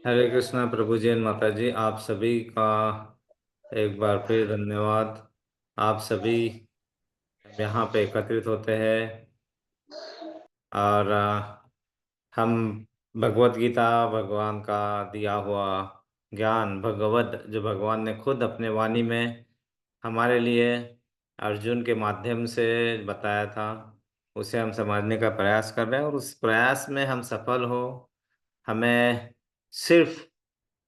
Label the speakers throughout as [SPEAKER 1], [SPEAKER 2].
[SPEAKER 1] हरे कृष्णा प्रभु जी and माता जी, आप सभी का एक बार फिर धन्यवाद। आप सभी यहाँ पे एकत्रित होते हैं और हम भगवत गीता, भगवान का दिया हुआ ज्ञान, भगवत जो भगवान ने खुद अपने वाणी में हमारे लिए अर्जुन के माध्यम से बताया था, उसे हम समझने का प्रयास कर रहे हैं। और उस प्रयास में हम सफल हो, हमें सिर्फ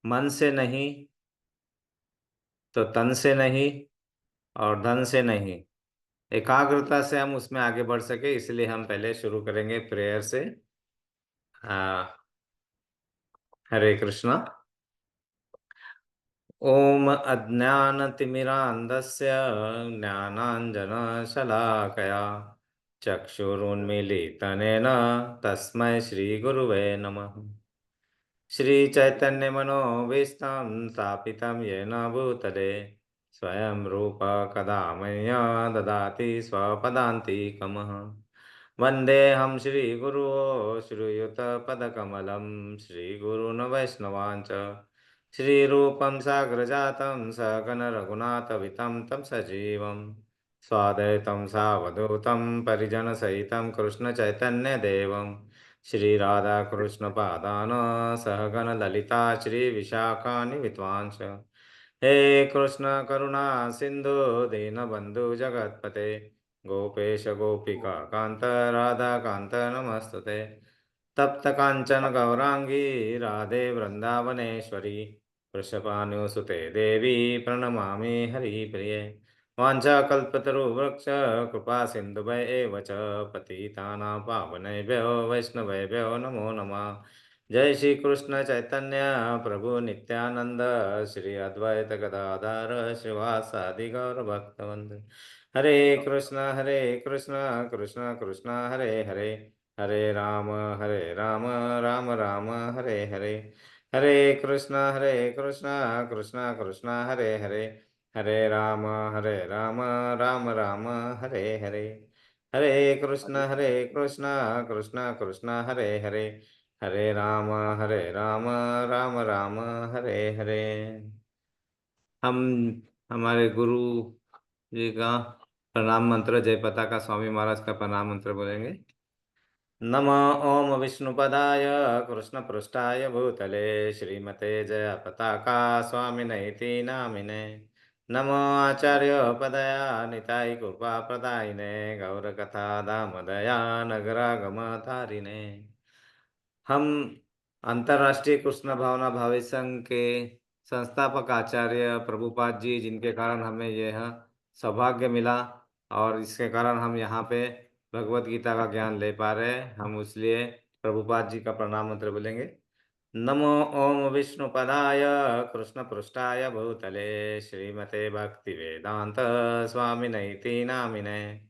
[SPEAKER 1] मन से नहीं तो तन से नहीं और धन से नहीं, एकाग्रता से हम उसमें आगे बढ़ सके, इसलिए हम पहले शुरू करेंगे प्रेयर से। आ, हरे कृष्णा। ओम अज्ञानतिमिरान्धस्य ज्ञानाञ्जनशलाकया चक्षुरुन्मीलितनेन तस्मै श्रीगुरुवे नमः। श्रीचैतन्यमनोभीष्टं स्थापितं येन भूतले स्वयं रूप कदा मह्यं ददाति स्वपदान्तिकमः। वन्देऽहं श्रीगुरुं श्रीयुतपदकमलं श्रीगुरून् वैष्णवांश्च श्रीरूपं साग्रजातं सगण रघुनाथवितं तं सजीवं स्वाद्वैतं सावधूतं परिजनसहितं कृष्णचैतन्यदेवं श्री राधा कृष्ण पादान सहगण ललिता श्री विशाखानि विद्वांस। हे कृष्ण करुणा सिंधु दीनबंधु जगतपते गोपेश गोपिका कांत राधा कांत नमस्तुते। तप्त कांचन गौरांगी राधे वृंदावनेश्वरी वृषभानुसुते देवी प्रणमामि हरिप्रिये। वाञ्छाकल्पतरुवृक्ष कृपा सिन्धुभय एव च पतितानां पावनेभ्यो वैष्णवेभ्यो नमो नमः। जय श्री कृष्ण चैतन्य प्रभु नित्यानंद श्री अद्वैत गदाधर श्रीवासादि गौर भक्तवृंद। हरे कृष्ण कृष्ण कृष्ण हरे हरे, हरे राम राम राम हरे हरे। हरे कृष्ण कृष्ण कृष्ण हरे हरे, हरे राम राम राम हरे हरे। हरे कृष्ण कृष्ण कृष्ण हरे हरे, हरे राम राम राम हरे हरे। हम हमारे गुरु जी का प्रणाम मंत्र, जय पताका स्वामी महाराज का प्रणाम मंत्र बोलेंगे। नमः ओम विष्णुपदाय कृष्णपृष्ठाय भूतले श्रीमते जय पताका स्वामिनेति नामिने। नमो आचार्योपदया निताय कृपाप्रदायिने गौरकथा दामोदया नगरागमधारिणे। हम अंतर्राष्ट्रीय कृष्ण भावना भावी संघ के संस्थापक आचार्य प्रभुपाद जी, जिनके कारण हमें यह सौभाग्य मिला और इसके कारण हम यहाँ पे भगवत गीता का ज्ञान ले पा रहे हैं, हम इसलिए प्रभुपाद जी का प्रणाम मंत्र बोलेंगे। नमो ओम विष्णुपदाय कृष्ण पृष्ठाय भूतले श्रीमते भक्ति वेदांत स्वामिनेति नामिने।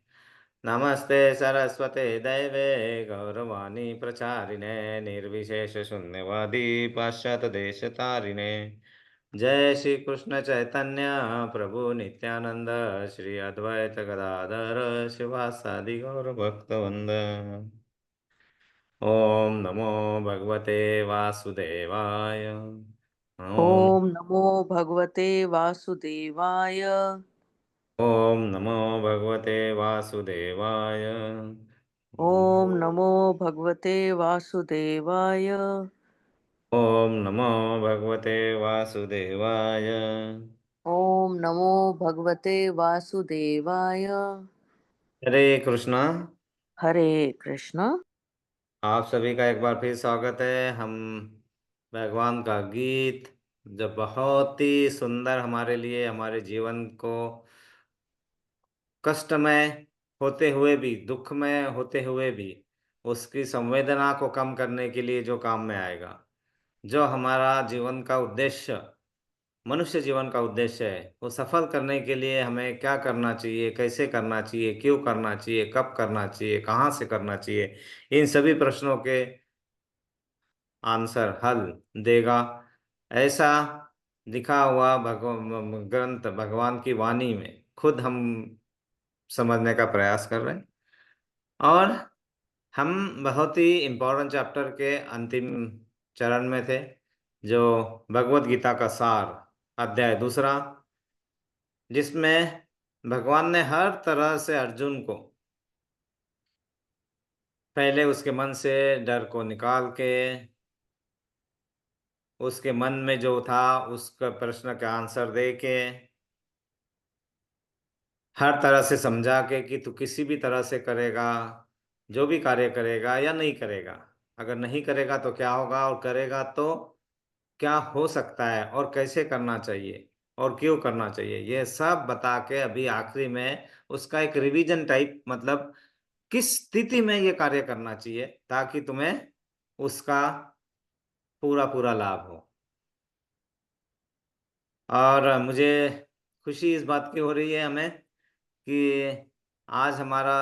[SPEAKER 1] नमस्ते सरस्वते दैवे गौरवाणी प्रचारिणे निर्विशेष शून्यवादी पाश्चात्य देश तारिणे। जय श्री कृष्ण चैतन्य प्रभु नित्यानंद श्री अद्वैत गदाधर शिवासादि गौर भक्तवृंद। ओम नमो भगवते वासुदेवाय। ओम
[SPEAKER 2] ओम नमो भगवते वासुदेवाय।
[SPEAKER 1] ओम नमो भगवते वासुदेवाय।
[SPEAKER 2] ओम नमो भगवते वासुदेवाय।
[SPEAKER 1] ओम नमो भगवते वासुदेवाय।
[SPEAKER 2] ओम नमो भगवते वासुदेवाय।
[SPEAKER 1] हरे कृष्णा।
[SPEAKER 2] हरे कृष्ण।
[SPEAKER 1] आप सभी का एक बार फिर स्वागत है। हम भगवान का गीत, जो बहुत ही सुंदर हमारे लिए, हमारे जीवन को कष्टमय होते हुए भी, दुखमय होते हुए भी, उसकी संवेदना को कम करने के लिए जो काम में आएगा, जो हमारा जीवन का उद्देश्य, मनुष्य जीवन का उद्देश्य है, वो सफल करने के लिए हमें क्या करना चाहिए, कैसे करना चाहिए, क्यों करना चाहिए, कब करना चाहिए, कहाँ से करना चाहिए, इन सभी प्रश्नों के आंसर, हल देगा, ऐसा लिखा हुआ ग्रंथ भगवान की वाणी में खुद हम समझने का प्रयास कर रहे हैं। और हम बहुत ही इम्पोर्टेंट चैप्टर के अंतिम चरण में थे। जो भगवत गीता का सार, अध्याय दूसरा, जिसमें भगवान ने हर तरह से अर्जुन को पहले उसके मन से डर को निकाल के, उसके मन में जो था उसका प्रश्न का आंसर दे के, हर तरह से समझा के कि तू किसी भी तरह से करेगा, जो भी कार्य करेगा या नहीं करेगा, अगर नहीं करेगा तो क्या होगा, और करेगा तो क्या हो सकता है, और कैसे करना चाहिए, और क्यों करना चाहिए, ये सब बता के अभी आखिरी में उसका एक रिवीजन टाइप, मतलब किस स्थिति में ये कार्य करना चाहिए ताकि तुम्हें उसका पूरा पूरा लाभ हो। और मुझे खुशी इस बात की हो रही है हमें कि आज हमारा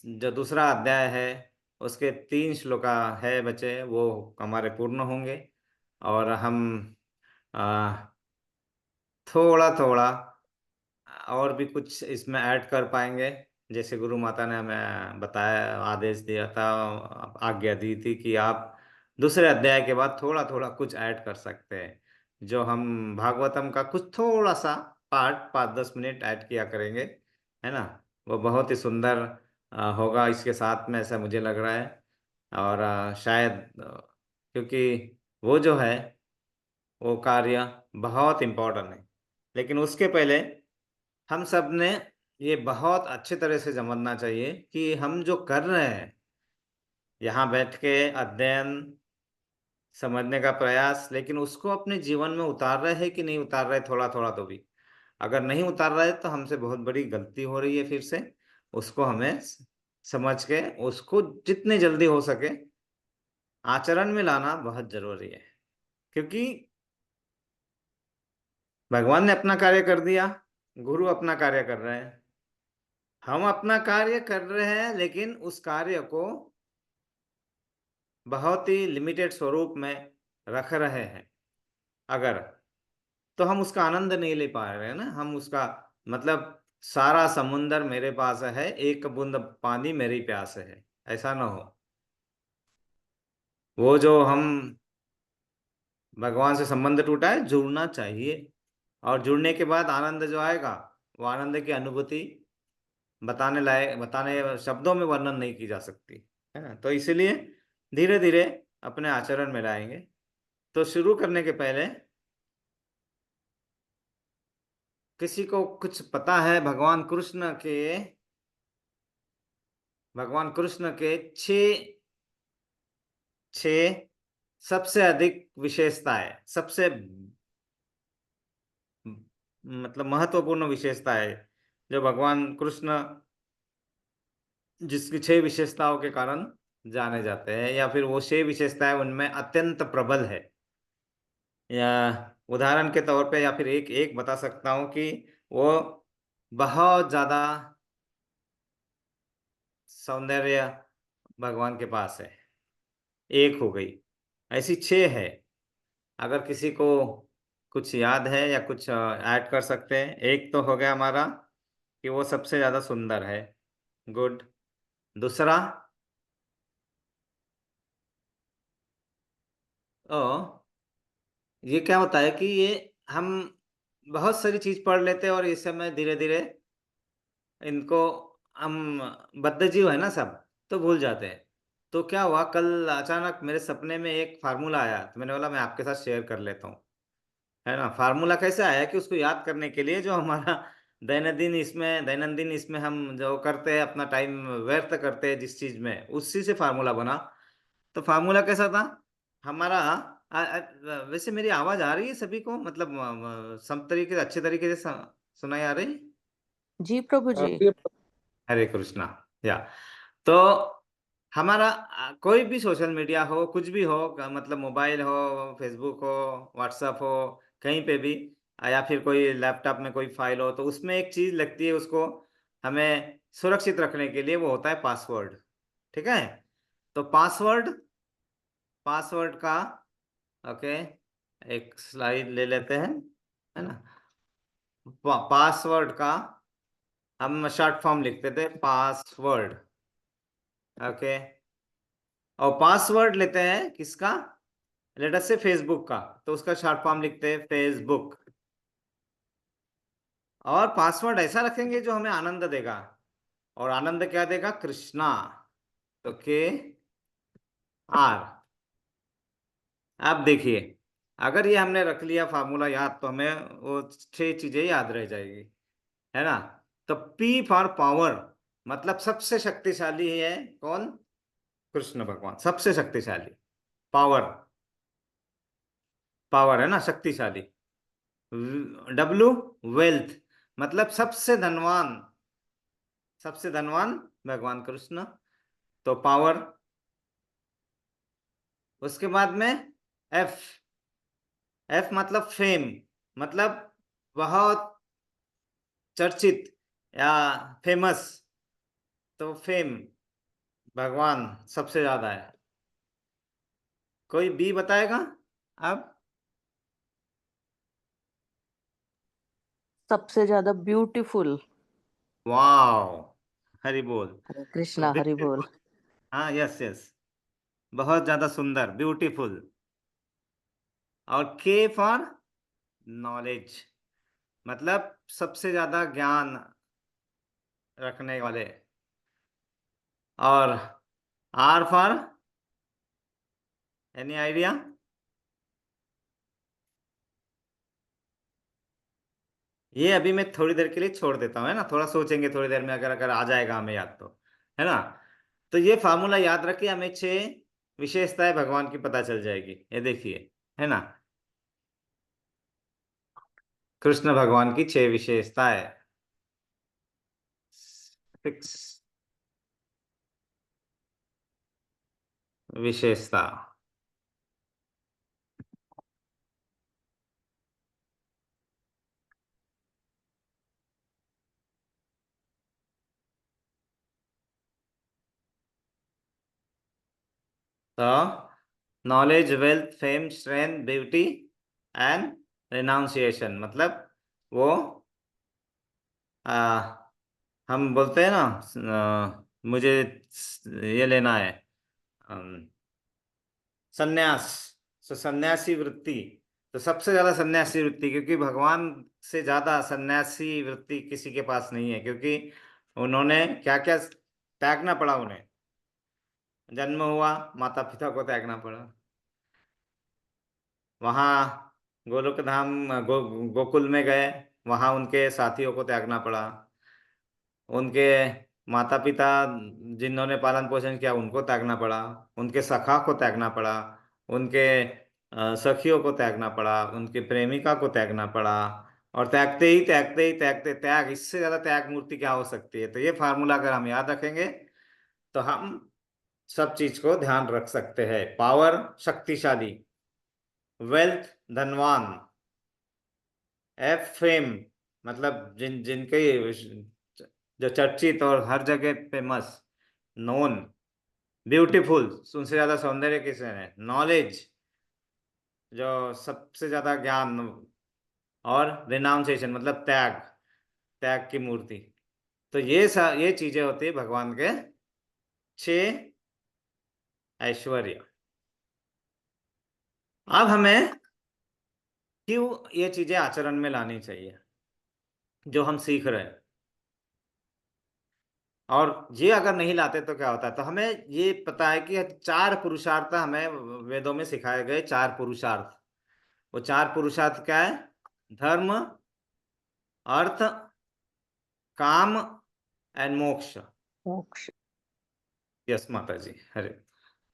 [SPEAKER 1] जो दूसरा अध्याय है उसके 3 श्लोका है बचे, वो हमारे पूर्ण होंगे, और हम आ, थोड़ा थोड़ा और भी कुछ इसमें ऐड कर पाएंगे, जैसे गुरु माता ने हमें बताया, आदेश दिया था, आज्ञा दी थी कि आप दूसरे अध्याय के बाद थोड़ा थोड़ा कुछ ऐड कर सकते हैं, जो हम भागवतम का कुछ थोड़ा सा पार्ट 5-10 मिनट ऐड किया करेंगे, है ना। वो बहुत ही सुंदर होगा इसके साथ में, ऐसा मुझे लग रहा है। और शायद क्योंकि वो जो है वो कार्य बहुत इम्पोर्टेंट है, लेकिन उसके पहले हम सब ने ये बहुत अच्छे तरह से समझना चाहिए कि हम जो कर रहे हैं, यहाँ बैठ के अध्ययन, समझने का प्रयास, लेकिन उसको अपने जीवन में उतार रहे हैं कि नहीं उतार रहे, थोड़ा थोड़ा तो भी, अगर नहीं उतार रहे तो हमसे बहुत बड़ी गलती हो रही है। फिर से उसको हमें समझ के उसको जितने जल्दी हो सके आचरण में लाना बहुत जरूरी है, क्योंकि भगवान ने अपना कार्य कर दिया, गुरु अपना कार्य कर रहे हैं, हम अपना कार्य कर रहे हैं, लेकिन उस कार्य को बहुत ही लिमिटेड स्वरूप में रख रहे हैं अगर, तो हम उसका आनंद नहीं ले पा रहे हैं ना, हम उसका मतलब सारा समुंदर मेरे पास है, एक बूंद पानी मेरी प्यास है, ऐसा ना हो। वो जो हम भगवान से संबंध टूटा है, जुड़ना चाहिए, और जुड़ने के बाद आनंद जो आएगा, वो आनंद की अनुभूति बताने लायक, बताने शब्दों में वर्णन नहीं की जा सकती, है ना। तो इसीलिए धीरे धीरे अपने आचरण में लाएंगे। तो शुरू करने के पहले किसी को कुछ पता है भगवान कृष्ण के छह छह सबसे अधिक विशेषताएं, सबसे मतलब महत्वपूर्ण विशेषताएं, जो भगवान कृष्ण जिसकी 6 विशेषताओं के कारण जाने जाते हैं, या फिर वो 6 विशेषताएं उनमें अत्यंत प्रबल है, या उदाहरण के तौर पे, या फिर एक एक बता सकता हूँ कि वो बहुत ज्यादा सौंदर्य भगवान के पास है, एक हो गई, ऐसी 6 है। अगर किसी को कुछ याद है या कुछ ऐड कर सकते हैं। एक तो हो गया हमारा कि वो सबसे ज्यादा सुंदर है, गुड। दूसरा, ओ ये क्या होता है कि ये हम बहुत सारी चीज पढ़ लेते हैं, और इस समय धीरे धीरे इनको हम बद्ध जीव है ना सब, तो भूल जाते हैं। तो क्या हुआ, कल अचानक मेरे सपने में एक फार्मूला आया, तो मैंने बोला मैं आपके साथ शेयर कर लेता हूँ, है ना। फार्मूला कैसे आया कि उसको याद करने के लिए जो हमारा दैनंदिन इसमें हम जो करते हैं, अपना टाइम व्यर्थ करते हैं जिस चीज में, उसी से फार्मूला बना। तो फार्मूला कैसा था हमारा, वैसे मेरी आवाज आ रही है सभी को, मतलब सब तरीके से, अच्छे तरीके से सुनाई आ रही।
[SPEAKER 2] जी प्रभु जी।
[SPEAKER 1] हरे कृष्णा। या तो हमारा कोई भी सोशल मीडिया हो, कुछ भी हो, मतलब मोबाइल हो, फेसबुक हो, व्हाट्सएप हो, कहीं पे भी, या फिर कोई लैपटॉप में कोई फाइल हो, तो उसमें एक चीज लगती है उसको हमें सुरक्षित रखने के लिए, वो होता है पासवर्ड। ठीक है। तो पासवर्ड पासवर्ड का, ओके, एक स्लाइड ले लेते हैं, है ना। पासवर्ड का हम शॉर्ट फॉर्म लिखते थे, पासवर्ड, ओके। और पासवर्ड लेते हैं किसका, लेट अस से फेसबुक का, तो उसका शॉर्ट फॉर्म लिखते हैं फेसबुक। और पासवर्ड ऐसा रखेंगे जो हमें आनंद देगा, और आनंद क्या देगा? कृष्णा। तो KR। आप देखिए, अगर ये हमने रख लिया फार्मूला याद, तो हमें वो 6 चीजें याद रह जाएगी, है ना? तो P फॉर पावर, मतलब सबसे शक्तिशाली है कौन? कृष्ण भगवान सबसे शक्तिशाली। पावर, पावर है ना, शक्तिशाली। W वेल्थ, मतलब सबसे धनवान, सबसे धनवान भगवान कृष्ण, तो पावर। उसके बाद में F, F मतलब फेम, मतलब बहुत चर्चित या फेमस, तो फेम भगवान सबसे ज्यादा है। कोई B बताएगा अब?
[SPEAKER 2] सबसे ज्यादा ब्यूटीफुल।
[SPEAKER 1] वाओ, हरि बोल।
[SPEAKER 2] हरे
[SPEAKER 1] तो
[SPEAKER 2] कृष्णा, हरि बोल।
[SPEAKER 1] ब्यूटीफुल, हाँ, यस यस, बहुत ज्यादा सुंदर, ब्यूटीफुल। और K फॉर नॉलेज, मतलब सबसे ज्यादा ज्ञान रखने वाले। और R फॉर, एनी आइडिया? ये अभी मैं थोड़ी देर के लिए छोड़ देता हूँ, है ना, थोड़ा सोचेंगे थोड़ी देर में, अगर अगर आ जाएगा हमें याद तो, है ना? तो ये फार्मूला याद रखिए, हमें 6 विशेषताएं भगवान की पता चल जाएगी। ये देखिए, है ना, कृष्ण भगवान की 6 विशेषताएं। 6 विशेषता। तो knowledge, wealth, fame, strength, beauty and renunciation, मतलब वो आ, हम बोलते हैं ना, मुझे ये लेना है, सन्यास, तो सन्यासी वृत्ति। तो सबसे ज्यादा सन्यासी वृत्ति, क्योंकि भगवान से ज्यादा सन्यासी वृत्ति किसी के पास नहीं है, क्योंकि उन्होंने क्या क्या त्यागना पड़ा उन्हें। जन्म हुआ, माता पिता को त्यागना पड़ा, वहां गोलोक धाम, गोकुल में गए, वहां उनके साथियों को त्यागना पड़ा, उनके माता पिता जिन्होंने पालन पोषण किया उनको त्यागना पड़ा, उनके सखा को त्यागना पड़ा, उनके सखियों को त्यागना पड़ा, उनके प्रेमिका को त्यागना पड़ा। और त्यागते ही त्यागते ही त्यागते, त्याग, इससे ज्यादा त्याग मूर्ति क्या हो सकती है? तो ये फार्मूला अगर हम याद रखेंगे, तो हम सब चीज को ध्यान रख सकते हैं। पावर, शक्तिशाली। वेल्थ, धनवान। फेम, मतलब जिनके जो चर्चित और हर जगह फेमस, नोन। ब्यूटीफुल, उनसे ज्यादा सौंदर्य किसे है? नॉलेज, जो सबसे ज्यादा ज्ञान। और रिनाउंसिएशन, मतलब त्याग, त्याग की मूर्ति। तो ये चीजें होती है भगवान के 6 ऐश्वर्य। अब हमें क्यों ये चीजें आचरण में लानी चाहिए जो हम सीख रहे हैं? और ये अगर नहीं लाते तो क्या होता है? तो हमें ये पता है कि 4 पुरुषार्थ हमें वेदों में सिखाए गए, 4 पुरुषार्थ। वो 4 पुरुषार्थ क्या है? धर्म, अर्थ, काम एंड मोक्ष।
[SPEAKER 2] मोक्ष।
[SPEAKER 1] यस माता जी, हरे।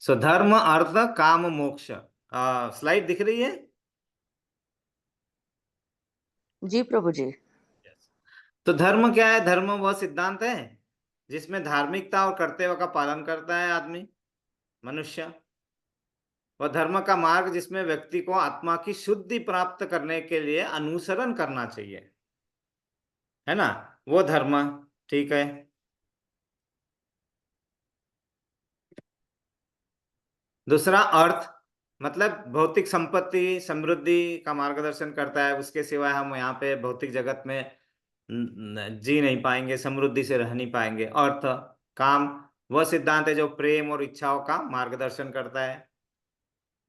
[SPEAKER 1] सो धर्म, अर्थ, काम, मोक्ष। स्लाइड दिख रही है?
[SPEAKER 2] जी प्रभु जी।
[SPEAKER 1] Yes. तो धर्म क्या है? धर्म वह सिद्धांत है जिसमें धार्मिकता और कर्तव्य का पालन करता है आदमी, मनुष्य। वह धर्म का मार्ग जिसमें व्यक्ति को आत्मा की शुद्धि प्राप्त करने के लिए अनुसरण करना चाहिए, है ना, वो धर्म। ठीक है। दूसरा अर्थ, मतलब भौतिक संपत्ति समृद्धि का मार्गदर्शन करता है, उसके सिवाय हम यहाँ पे भौतिक जगत में जी नहीं पाएंगे, समृद्धि से रह नहीं पाएंगे। अर्थ, काम, वह सिद्धांत है जो प्रेम और इच्छाओं का मार्गदर्शन करता है।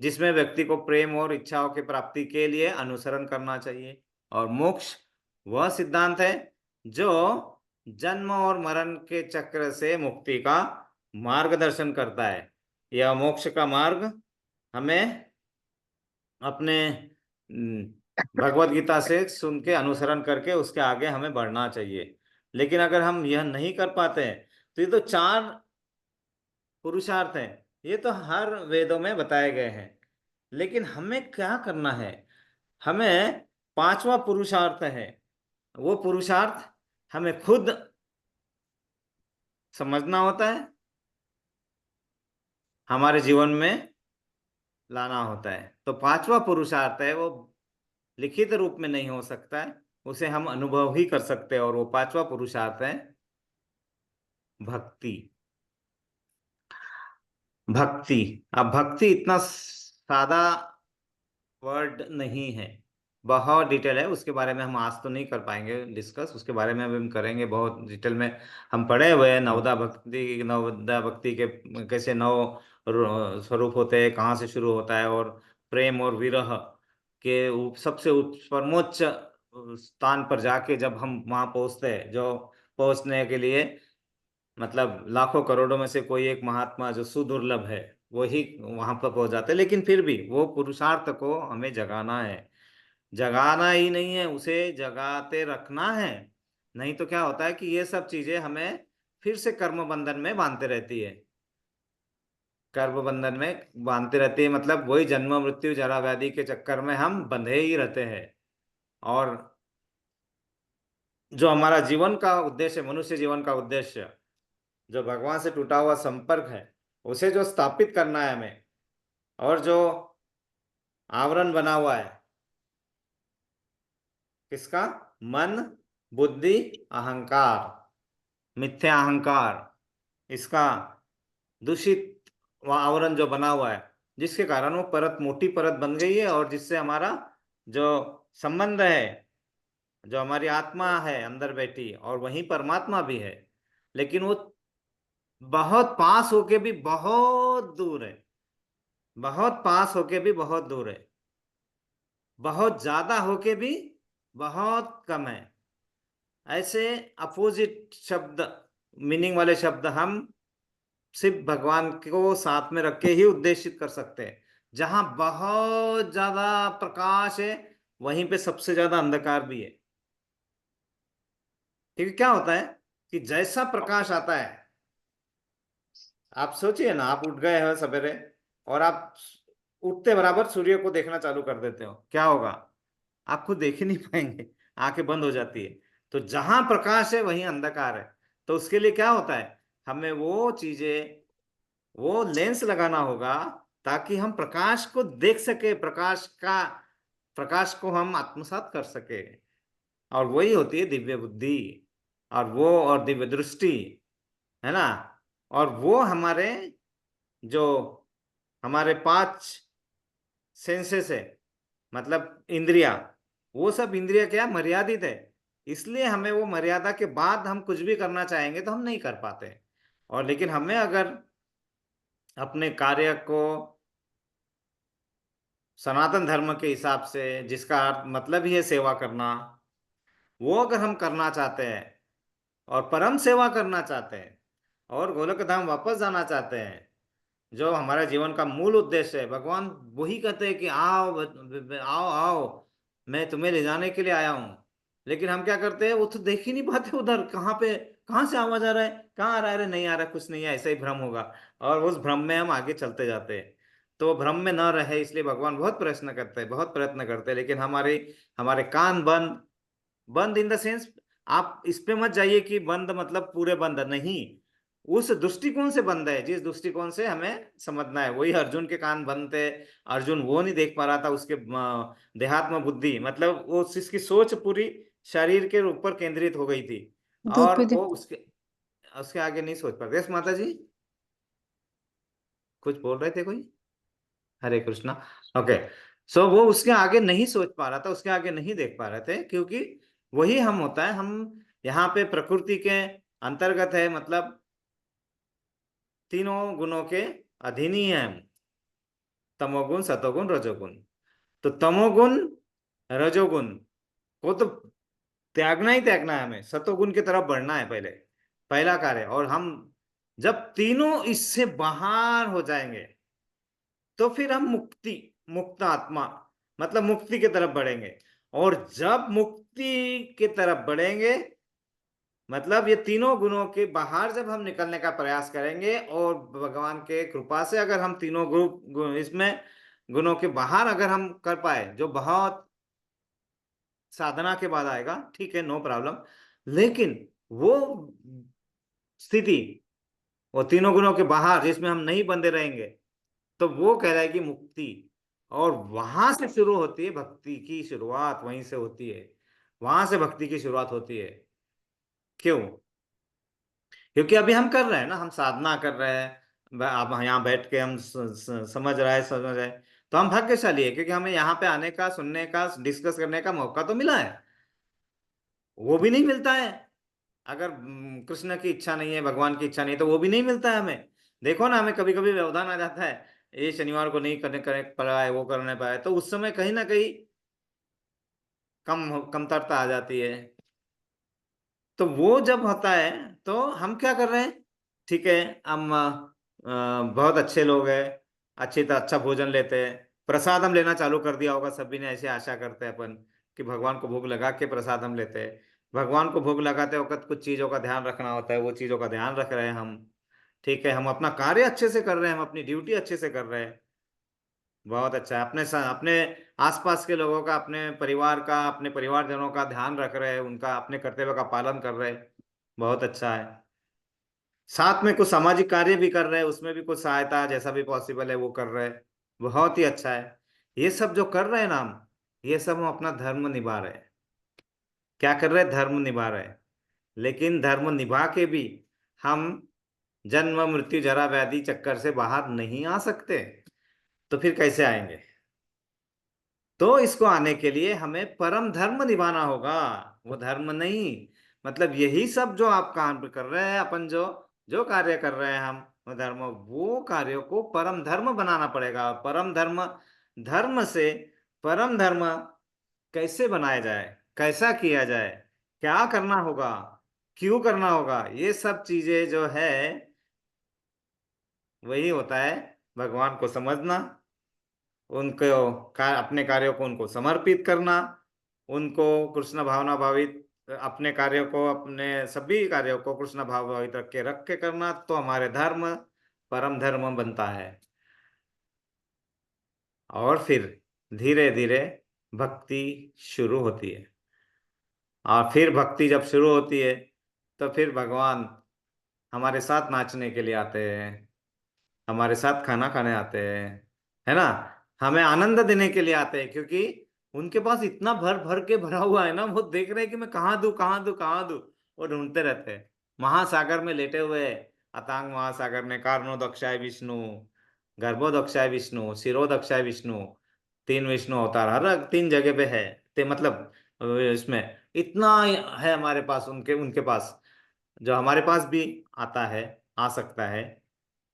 [SPEAKER 1] जिसमें व्यक्ति को प्रेम और इच्छाओं की प्राप्ति के लिए अनुसरण करना चाहिए। और मोक्ष वह सिद्धांत है जो जन्म और मरण के चक्र से मुक्ति का मार्गदर्शन करता है। यह मोक्ष का मार्ग हमें अपने भगवत गीता से सुन के अनुसरण करके उसके आगे हमें बढ़ना चाहिए। लेकिन अगर हम यह नहीं कर पाते हैं तो ये तो चार पुरुषार्थ हैं, ये तो हर वेदों में बताए गए हैं। लेकिन हमें क्या करना है? हमें पांचवा पुरुषार्थ है, वो पुरुषार्थ हमें खुद समझना होता है, हमारे जीवन में लाना होता है। तो पांचवा पुरुषार्थ है वो लिखित रूप में नहीं हो सकता है, उसे हम अनुभव ही कर सकते हैं। और वो पांचवा पुरुषार्थ है भक्ति। भक्ति, अब भक्ति इतना सादा वर्ड नहीं है, बहुत डिटेल है। उसके बारे में हम आज तो नहीं कर पाएंगे डिस्कस, उसके बारे में अभी हम करेंगे बहुत डिटेल में। हम पढ़े हुए हैं नवदा भक्ति के कैसे नौ स्वरूप होते हैं, कहाँ से शुरू होता है, और प्रेम और विरह के सबसे परमोच्च स्थान पर जाके जब हम वहां पहुंचते हैं, जो पहुंचने के लिए मतलब लाखों करोड़ों में से कोई एक महात्मा जो सुदुर्लभ है वही वहां पर पहुंच जाते हैं। लेकिन फिर भी वो पुरुषार्थ को हमें जगाना है, जगाना ही नहीं है, उसे जगाते रखना है। नहीं तो क्या होता है कि ये सब चीजें हमें फिर से कर्म बंधन में बांधते रहती है, कर्म बंधन में बांधते रहती है, मतलब वही जन्म मृत्यु जरा व्याधि के चक्कर में हम बंधे ही रहते हैं। और जो हमारा जीवन का उद्देश्य, मनुष्य जीवन का उद्देश्य, जो भगवान से टूटा हुआ संपर्क है, उसे जो स्थापित करना है हमें, और जो आवरण बना हुआ है किसका? मन, बुद्धि, अहंकार, मिथ्या अहंकार, इसका दूषित आवरण जो बना हुआ है, जिसके कारण वो परत मोटी परत बन गई है, और जिससे हमारा जो संबंध है, जो हमारी आत्मा है अंदर बैठी, और वहीं परमात्मा भी है, लेकिन वो बहुत पास होके भी बहुत दूर है, बहुत पास होके भी बहुत दूर है, बहुत ज्यादा होके भी बहुत कम है। ऐसे अपोजिट शब्द, मीनिंग वाले शब्द हम सिर्फ भगवान को साथ में रख के ही उद्देशित कर सकते हैं। जहां बहुत ज्यादा प्रकाश है वहीं पे सबसे ज्यादा अंधकार भी है। क्योंकि क्या होता है कि जैसा प्रकाश आता है, आप सोचिए ना, आप उठ गए हो सवेरे और आप उठते बराबर सूर्य को देखना चालू कर देते हो, क्या होगा? आपको देख ही नहीं पाएंगे, आंखें बंद हो जाती है। तो जहां प्रकाश है वहीं अंधकार है। तो उसके लिए क्या होता है, हमें वो चीजें, वो लेंस लगाना होगा ताकि हम प्रकाश को देख सके, प्रकाश को हम आत्मसात कर सके। और वही होती है दिव्य बुद्धि, और वो और दिव्य दृष्टि, है ना। और वो हमारे जो हमारे पांच सेंसेस है, मतलब इंद्रिया, वो सब इंद्रिया क्या मर्यादित है। इसलिए हमें वो मर्यादा के बाद हम कुछ भी करना चाहेंगे तो हम नहीं कर पाते। और लेकिन हमें अगर अपने कार्य को सनातन धर्म के हिसाब से, जिसका मतलब ही है सेवा करना, वो अगर हम करना चाहते हैं और परम सेवा करना चाहते हैं और गोलक धाम वापस जाना चाहते हैं, जो हमारा जीवन का मूल उद्देश्य है, भगवान वही कहते हैं कि आओ आओ आओ, मैं तुम्हें ले जाने के लिए आया हूँ। लेकिन हम क्या करते हैं, वो तो देख ही नहीं पाते उधर कहाँ पे, कहाँ से आवाज आ रहा है, कहाँ आ रहा है, अरे नहीं आ रहा, कुछ नहीं है, ऐसा ही भ्रम होगा। और उस भ्रम में हम आगे चलते जाते हैं। तो भ्रम में न रहे इसलिए भगवान बहुत प्रश्न करते हैं, बहुत प्रयत्न करते हैं, लेकिन हमारे हमारे कान बंद, बंद इन द सेंस, आप इस पे मत जाइए कि बंद मतलब पूरे बंद नहीं, उस दृष्टिकोण से बंद है जिस दृष्टिकोण से हमें समझना है। वही अर्जुन के कान बंद थे, अर्जुन वो नहीं देख पा रहा था, उसके देहात्म बुद्धि मतलब वो उसकी सोच पूरी शरीर के ऊपर केंद्रित हो गई थी,
[SPEAKER 2] दूध
[SPEAKER 1] और
[SPEAKER 2] पी दे।
[SPEAKER 1] वो उसके उसके आगे नहीं सोच पा रहे। यस माता जी, कुछ बोल रहे थे कोई? हरे कृष्णा। ओके। सो वो उसके आगे नहीं सोच पा रहा था, उसके आगे नहीं देख पा रहे थे, क्योंकि वही हम होता है, हम यहाँ पे प्रकृति के अंतर्गत है, मतलब तीनों गुणों के अधीन ही है हम। तमोगुण, सतोगुण, रजोगुण। तो तमोगुण, रजोगुण को तो त्यागना ही त्यागना है, हमें सतोगुण की तरफ बढ़ना है पहले, पहला कार्य। और हम जब तीनों इससे बाहर हो जाएंगे तो फिर हम मुक्ति, मुक्त आत्मा मतलब मुक्ति की तरफ बढ़ेंगे। और जब मुक्ति की तरफ बढ़ेंगे मतलब ये तीनों गुणों के बाहर जब हम निकलने का प्रयास करेंगे, और भगवान के कृपा से अगर हम तीनों इसमें गुणों के बाहर अगर हम कर पाए, जो बहुत साधना के बाद आएगा, ठीक है, नो प्रॉब्लम। लेकिन वो स्थिति, वो तीनों गुणों के बाहर जिसमें हम नहीं बंधे रहेंगे, तो वो कहलाएगी मुक्ति। और वहां से शुरू होती है भक्ति की शुरुआत, वहीं से होती है, वहां से भक्ति की शुरुआत होती है। क्यों? क्योंकि अभी हम कर रहे हैं ना, हम साधना कर रहे हैं, अब यहाँ बैठ के हम समझ रहे हैं, तो हम भाग्यशाली है, क्योंकि हमें यहाँ पे आने का, सुनने का, डिस्कस करने का मौका तो मिला है। वो भी नहीं मिलता है अगर कृष्ण की इच्छा नहीं है, भगवान की इच्छा नहीं है, तो वो भी नहीं मिलता है हमें। देखो ना, हमें कभी कभी व्यवधान आ जाता है, ये शनिवार को नहीं करने करने पाए, वो करने पाए, तो उस समय कहीं ना कहीं कमतरता आ जाती है। तो वो जब होता है तो हम क्या कर रहे हैं, ठीक है, हम बहुत अच्छे लोग हैं, अच्छी तरह अच्छा भोजन लेते हैं, प्रसाद हम लेना चालू कर दिया होगा सभी ने, ऐसे आशा करते हैं अपन कि भगवान को भोग लगा के प्रसाद हम लेते हैं। भगवान को भोग लगाते वक्त कुछ चीजों का ध्यान रखना होता है, वो चीजों का ध्यान रख रहे हैं हम। ठीक है, हम अपना कार्य अच्छे से कर रहे हैं, हम अपनी ड्यूटी अच्छे से कर रहे हैं, बहुत अच्छा है। अपने आसपास के लोगों का, अपने परिवार का, अपने परिवारजनों का ध्यान रख रहे हैं, उनका अपने कर्तव्य का पालन कर रहे हैं, बहुत अच्छा है। साथ में कुछ सामाजिक कार्य भी कर रहे हैं, उसमें भी कुछ सहायता जैसा भी पॉसिबल है वो कर रहे हैं, बहुत ही अच्छा है। ये सब जो कर रहे हैं ना हम, ये सब हम अपना धर्म निभा रहे हैं। क्या कर रहे हैं? धर्म निभा रहे हैं। लेकिन धर्म निभा के भी हम जन्म मृत्यु जरा व्याधि चक्कर से बाहर नहीं आ सकते, तो फिर कैसे आएंगे? तो इसको आने के लिए हमें परम धर्म निभाना होगा, वो धर्म नहीं, मतलब यही सब जो आप काम कर रहे हैं, अपन जो जो कार्य कर रहे हैं हम, वो धर्म, वो कार्यों को परम धर्म बनाना पड़ेगा। परम धर्म, धर्म से परम धर्म कैसे बनाया जाए, कैसा किया जाए, क्या करना होगा, क्यों करना होगा, ये सब चीजें जो है, वही होता है भगवान को समझना, उनको अपने कार्यों को उनको समर्पित करना, उनको कृष्ण भावना भावित, अपने कार्यों को, अपने सभी कार्यों को कृष्ण भाव भावित रख के करना, तो हमारे धर्म परम धर्म बनता है। और फिर धीरे धीरे भक्ति शुरू होती है। और फिर भक्ति जब शुरू होती है तो फिर भगवान हमारे साथ नाचने के लिए आते हैं, हमारे साथ खाना खाने आते हैं, है ना, हमें आनंद देने के लिए आते हैं, क्योंकि उनके पास इतना भर भर के भरा हुआ है ना, वो देख रहे हैं कि मैं कहाँ दूं, कहाँ दूं, कहाँ दूं, वो ढूंढते रहते हैं। महासागर में लेटे हुए, अथांग महासागर में, कारणोदक्षाय विष्णु, गर्भोदक्षाय विष्णु, शिरोदक्षाय विष्णु, तीन विष्णु अवतार हर तीन जगह पे है। ते मतलब इसमें इतना है हमारे पास, उनके उनके पास, जो हमारे पास भी आता है, आ सकता है।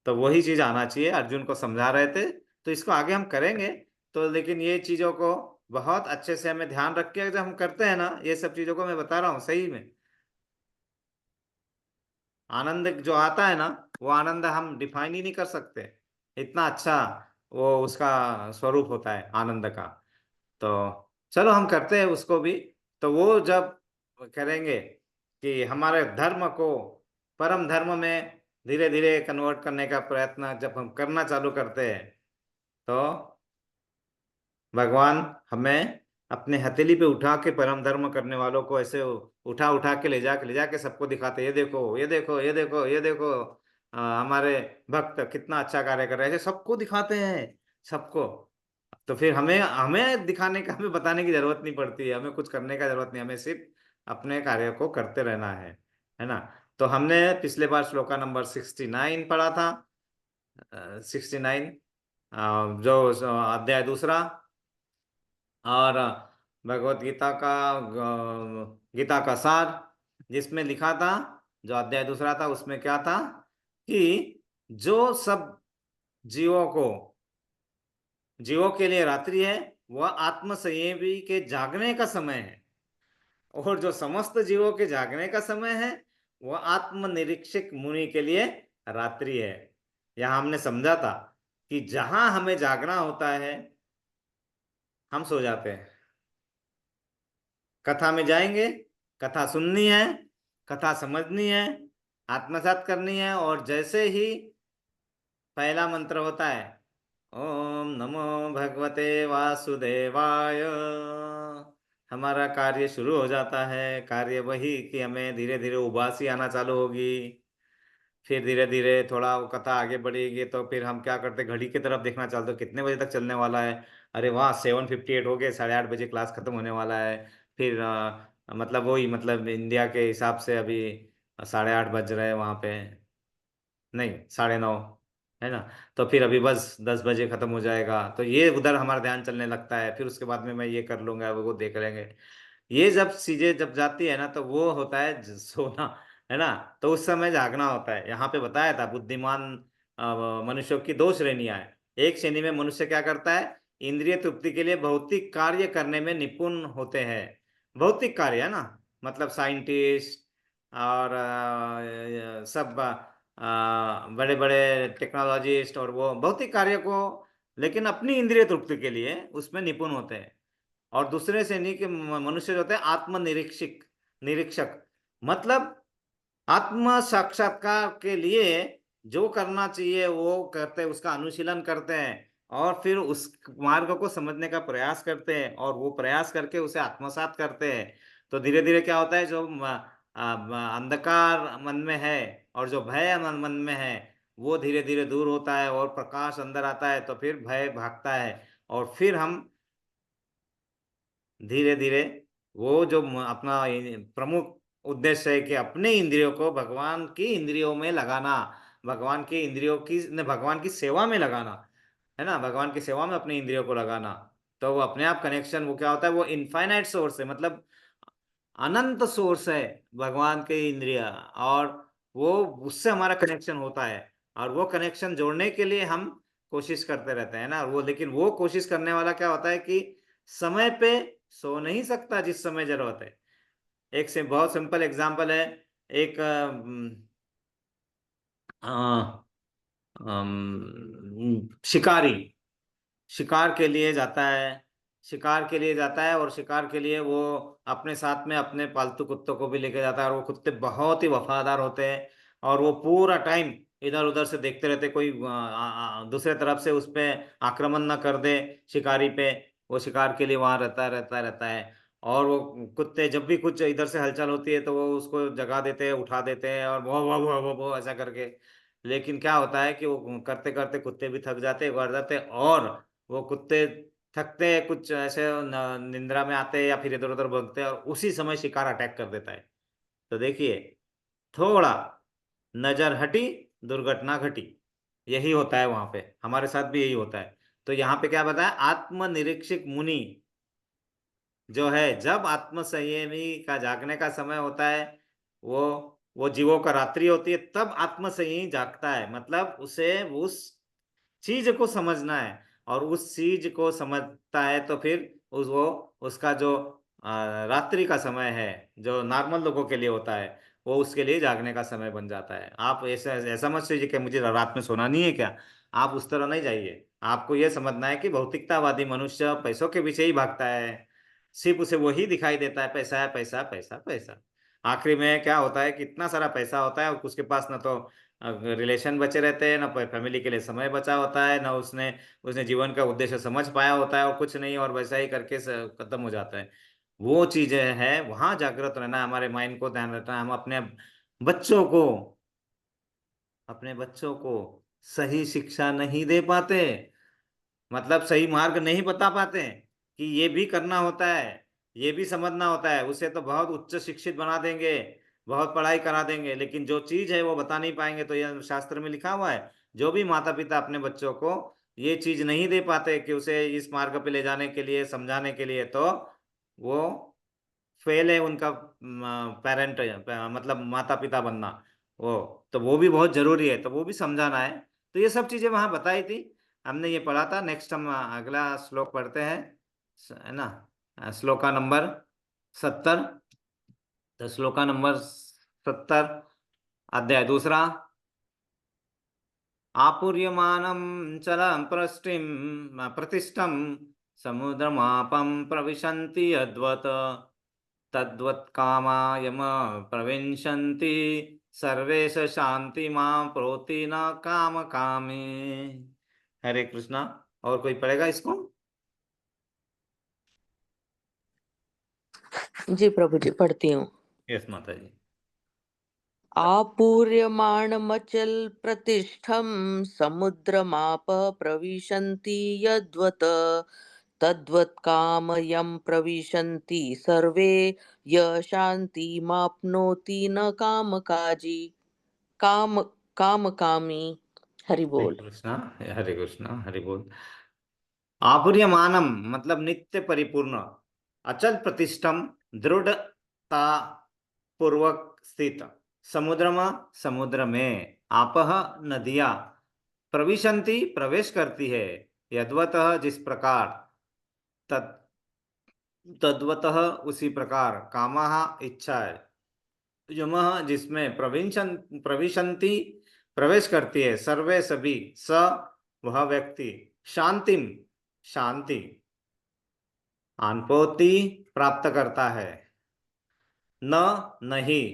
[SPEAKER 1] तो वही चीज आना चाहिए, अर्जुन को समझा रहे थे। तो इसको आगे हम करेंगे, तो लेकिन ये चीजों को बहुत अच्छे से हमें ध्यान रख के जब हम करते हैं ना, ये सब चीजों को मैं बता रहा हूँ, सही में आनंद जो आता है ना, वो आनंद हम डिफाइन ही नहीं कर सकते, इतना अच्छा वो उसका स्वरूप होता है आनंद का। तो चलो हम करते हैं उसको भी। तो वो जब करेंगे कि हमारे धर्म को परम धर्म में धीरे धीरे कन्वर्ट करने का प्रयत्न जब हम करना चालू करते हैं, तो भगवान हमें अपने हथेली पे उठा के परम धर्म करने वालों को ऐसे उठा उठा के ले जाके सबको दिखाते, ये देखो, ये देखो, ये देखो, ये देखो, हमारे भक्त कितना अच्छा कार्य कर रहे हैं, ऐसे सबको दिखाते हैं, सबको। तो फिर हमें हमें दिखाने का, हमें बताने की जरूरत नहीं पड़ती है, हमें कुछ करने का जरूरत नहीं, हमें सिर्फ अपने कार्य को करते रहना है ना। तो हमने पिछले बार श्लोका नंबर 69 पढ़ा था, 69, जो अध्याय दूसरा, और भगवत गीता का गीता का सार, जिसमें लिखा था, जो अध्याय दूसरा था उसमें क्या था कि जो सब जीवों को जीवों के लिए रात्रि है, वह आत्म संयमी के जागने का समय है। और जो समस्त जीवों के जागने का समय है, वह आत्मनिरीक्षक मुनि के लिए रात्रि है। यहां हमने समझा था कि जहां हमें जागना होता है, हम सो जाते हैं। कथा में जाएंगे, कथा सुननी है, कथा समझनी है, आत्मसात करनी है, और जैसे ही पहला मंत्र होता है, ओम नमो भगवते वासुदेवाय, हमारा कार्य शुरू हो जाता है। कार्य वही कि हमें धीरे धीरे उबासी आना चालू होगी। फिर धीरे धीरे थोड़ा वो कथा आगे बढ़ेगी तो फिर हम क्या करते, घड़ी की तरफ देखना चालते, कितने बजे तक चलने वाला है। अरे वाह, 7:58 हो गए, 8:30 बजे क्लास खत्म होने वाला है। फिर मतलब वही, मतलब इंडिया के हिसाब से अभी 8:30 बज रहे हैं वहाँ पे, नहीं 9:30, है ना। तो फिर अभी बस 10 बजे खत्म हो जाएगा, तो ये उधर हमारा ध्यान चलने लगता है। फिर उसके बाद में मैं ये कर लूंगा, वो देख लेंगे। ये जब चीजें जब जाती है ना, तो वो होता है सोना, है ना। तो उस समय जागना होता है। यहाँ पे बताया था बुद्धिमान मनुष्यों की दो श्रेणियां हैं। एक श्रेणी में मनुष्य क्या करता है, इंद्रिय तृप्ति के लिए भौतिक कार्य करने में निपुण होते हैं। भौतिक कार्य, है ना, मतलब साइंटिस्ट और सब बड़े बड़े टेक्नोलॉजिस्ट, और वो भौतिक कार्य को लेकिन अपनी इंद्रिय तृप्ति के लिए उसमें निपुण होते हैं। और दूसरे श्रेणी के मनुष्य जो होते हैं आत्मनिरीक्षक, निरीक्षक, मतलब आत्म साक्षात्कार के लिए जो करना चाहिए वो करते हैं, उसका अनुशीलन करते हैं, और फिर उस मार्ग को समझने का प्रयास करते हैं, और वो प्रयास करके उसे आत्मसात करते हैं। तो धीरे धीरे क्या होता है, जो अंधकार मन में है और जो भय मन में है, वो धीरे धीरे दूर होता है और प्रकाश अंदर आता है, तो फिर भय भागता है। और फिर हम धीरे धीरे वो जो अपना प्रमुख उद्देश्य है कि अपने इंद्रियों को भगवान की इंद्रियों में लगाना, भगवान की इंद्रियों की ने भगवान की सेवा में लगाना, है ना, भगवान की सेवा में अपने इंद्रियों को लगाना। तो वो अपने आप कनेक्शन, वो क्या होता है, वो इनफाइनाइट सोर्स है, मतलब अनंत सोर्स है भगवान के इंद्रिया। और वो उससे हमारा कनेक्शन होता है, और वो कनेक्शन जोड़ने के लिए हम कोशिश करते रहते हैं ना। वो लेकिन वो कोशिश करने वाला क्या होता है कि समय पे सो नहीं सकता जिस समय जरूरत है। एक से बहुत सिंपल एग्जांपल है। एक शिकारी शिकार के लिए जाता है, शिकार के लिए जाता है, और शिकार के लिए वो अपने साथ में अपने पालतू कुत्तों को भी लेके जाता है, और वो कुत्ते बहुत ही वफादार होते हैं। और वो पूरा टाइम इधर उधर से देखते रहते, कोई दूसरे तरफ से उस पे आक्रमण ना कर दे शिकारी पे। वो शिकार के लिए वहां रहता रहता रहता है। और वो कुत्ते जब भी कुछ इधर से हलचल होती है तो वो उसको जगा देते हैं, उठा देते हैं, और वो वो ऐसा करके। लेकिन क्या होता है कि वो करते करते कुत्ते भी थक जाते, बढ़ जाते, और वो कुत्ते थकते हैं, कुछ ऐसे निंद्रा में आते हैं या फिर इधर उधर भागते हैं, और उसी समय शिकार अटैक कर देता है। तो देखिए, थोड़ा नजर हटी, दुर्घटना घटी। यही होता है वहां पे, हमारे साथ भी यही होता है। तो यहाँ पे क्या बताया, आत्मनिरीक्षक मुनि जो है, जब आत्म संयमी का जागने का समय होता है, वो वो जीवों का रात्रि होती है, तब आत्म संयमी जागता है। मतलब उसे उस चीज को समझना है, और उस चीज को समझता है तो फिर वो उसका जो रात्रि का समय है, जो नॉर्मल लोगों के लिए होता है, वो उसके लिए जागने का समय बन जाता है। आप ऐसा ऐसा मत सोचिए कि मुझे रात में सोना नहीं है क्या। आप उस तरह नहीं जाइए। आपको यह समझना है कि भौतिकतावादी मनुष्य पैसों के पीछे ही भागता है। सिर्फ उसे वही दिखाई देता है, पैसा है, पैसा पैसा पैसा। आखिरी में क्या होता है कि इतना सारा पैसा होता है और उसके पास ना तो रिलेशन बचे रहते हैं, ना फैमिली के लिए समय बचा होता है, ना उसने उसने जीवन का उद्देश्य समझ पाया होता है, और कुछ नहीं, और वैसा ही करके खत्म हो जाता है। वो चीजें हैं, वहां जागृत रहना है, हमारे माइंड को ध्यान रखना है। हम बच्चों को अपने बच्चों को सही शिक्षा नहीं दे पाते, मतलब सही मार्ग नहीं बता पाते कि ये भी करना होता है, ये भी समझना होता है। उसे तो बहुत उच्च शिक्षित बना देंगे, बहुत पढ़ाई करा देंगे, लेकिन जो चीज है वो बता नहीं पाएंगे। तो यह शास्त्र में लिखा हुआ है, जो भी माता पिता अपने बच्चों को ये चीज नहीं दे पाते कि उसे इस मार्ग पे ले जाने के लिए, समझाने के लिए, तो वो फेल है उनका पेरेंट, मतलब माता पिता बनना। वो तो वो भी बहुत जरूरी है, तो वो भी समझाना है। तो ये सब चीजें वहां बताई थी। हमने ये पढ़ा था। नेक्स्ट हम अगला श्लोक पढ़ते हैं, है ना। श्लोका नंबर 70। तो श्लोका नंबर 70, अध्याय दूसरा। आपूर्यमानं चलं प्रतिष्ठं समुद्रमापं प्रविशन्ति यद्वत् तद्वत् कामायम प्रविशन्ति सर्वेश शांति मां प्रोति न काम कामे। हरे कृष्णा। और कोई पढ़ेगा इसको?
[SPEAKER 2] जी प्रभु जी, पढ़ती हूँ।
[SPEAKER 1] यस माता जी।
[SPEAKER 2] आपूर्यमाणमचल प्रतिष्ठं समुद्रमाप प्रविशन्ति यद्वत् तद्वत् कामयं प्रविशन्ति सर्वे य शान्तिमाप्नोति न कामकाजी काम कामकामी। हरि
[SPEAKER 1] हरे
[SPEAKER 2] बोल।
[SPEAKER 1] कृष्णा। हरे कृष्णा, हरि बोल। आपूर्यमानम मतलब नित्य परिपूर्ण, अचल प्रतिष्ठम दृढ़ता पूर्वक स्थित, समुद्रमा समुद्र में, आपह नदियां, प्रविशंति प्रवेश करती है, यद्वतः जिस प्रकार, तद तद्वतः उसी प्रकार, कामः इच्छा है, यमः जिसमें, प्रविशंति प्रवेश करती है, सर्वे सभी, स वह व्यक्ति, शांतिम शांति, अनपोती प्राप्त करता है, न नहीं,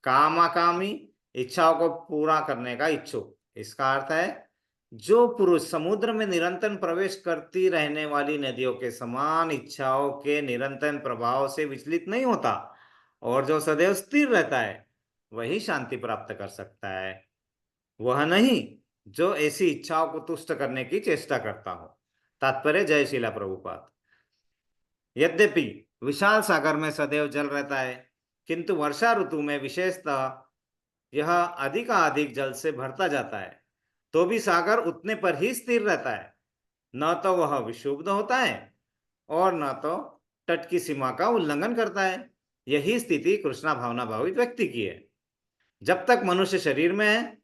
[SPEAKER 1] कामाकामी इच्छाओं को पूरा करने का इच्छुक। इसका अर्थ है जो पुरुष समुद्र में निरंतर प्रवेश करती रहने वाली नदियों के समान इच्छाओं के निरंतर प्रभाव से विचलित नहीं होता और जो सदैव स्थिर रहता है, वही शांति प्राप्त कर सकता है। वह नहीं जो ऐसी इच्छाओं को तुष्ट करने की चेष्टा करता हो। तात्पर्य जय शिला प्रभुपाद। यद्यपि विशाल सागर में सदैव जल रहता है, किंतु वर्षा ऋतु में विशेषतः यह अधिकाधिक जल से भरता जाता है, तो भी सागर उतने पर ही स्थिर रहता है। न तो वह विक्षुब्ध होता है और न तो तट की सीमा का उल्लंघन करता है। यही स्थिति कृष्णा भावना भावित व्यक्ति की है। जब तक मनुष्य शरीर में है,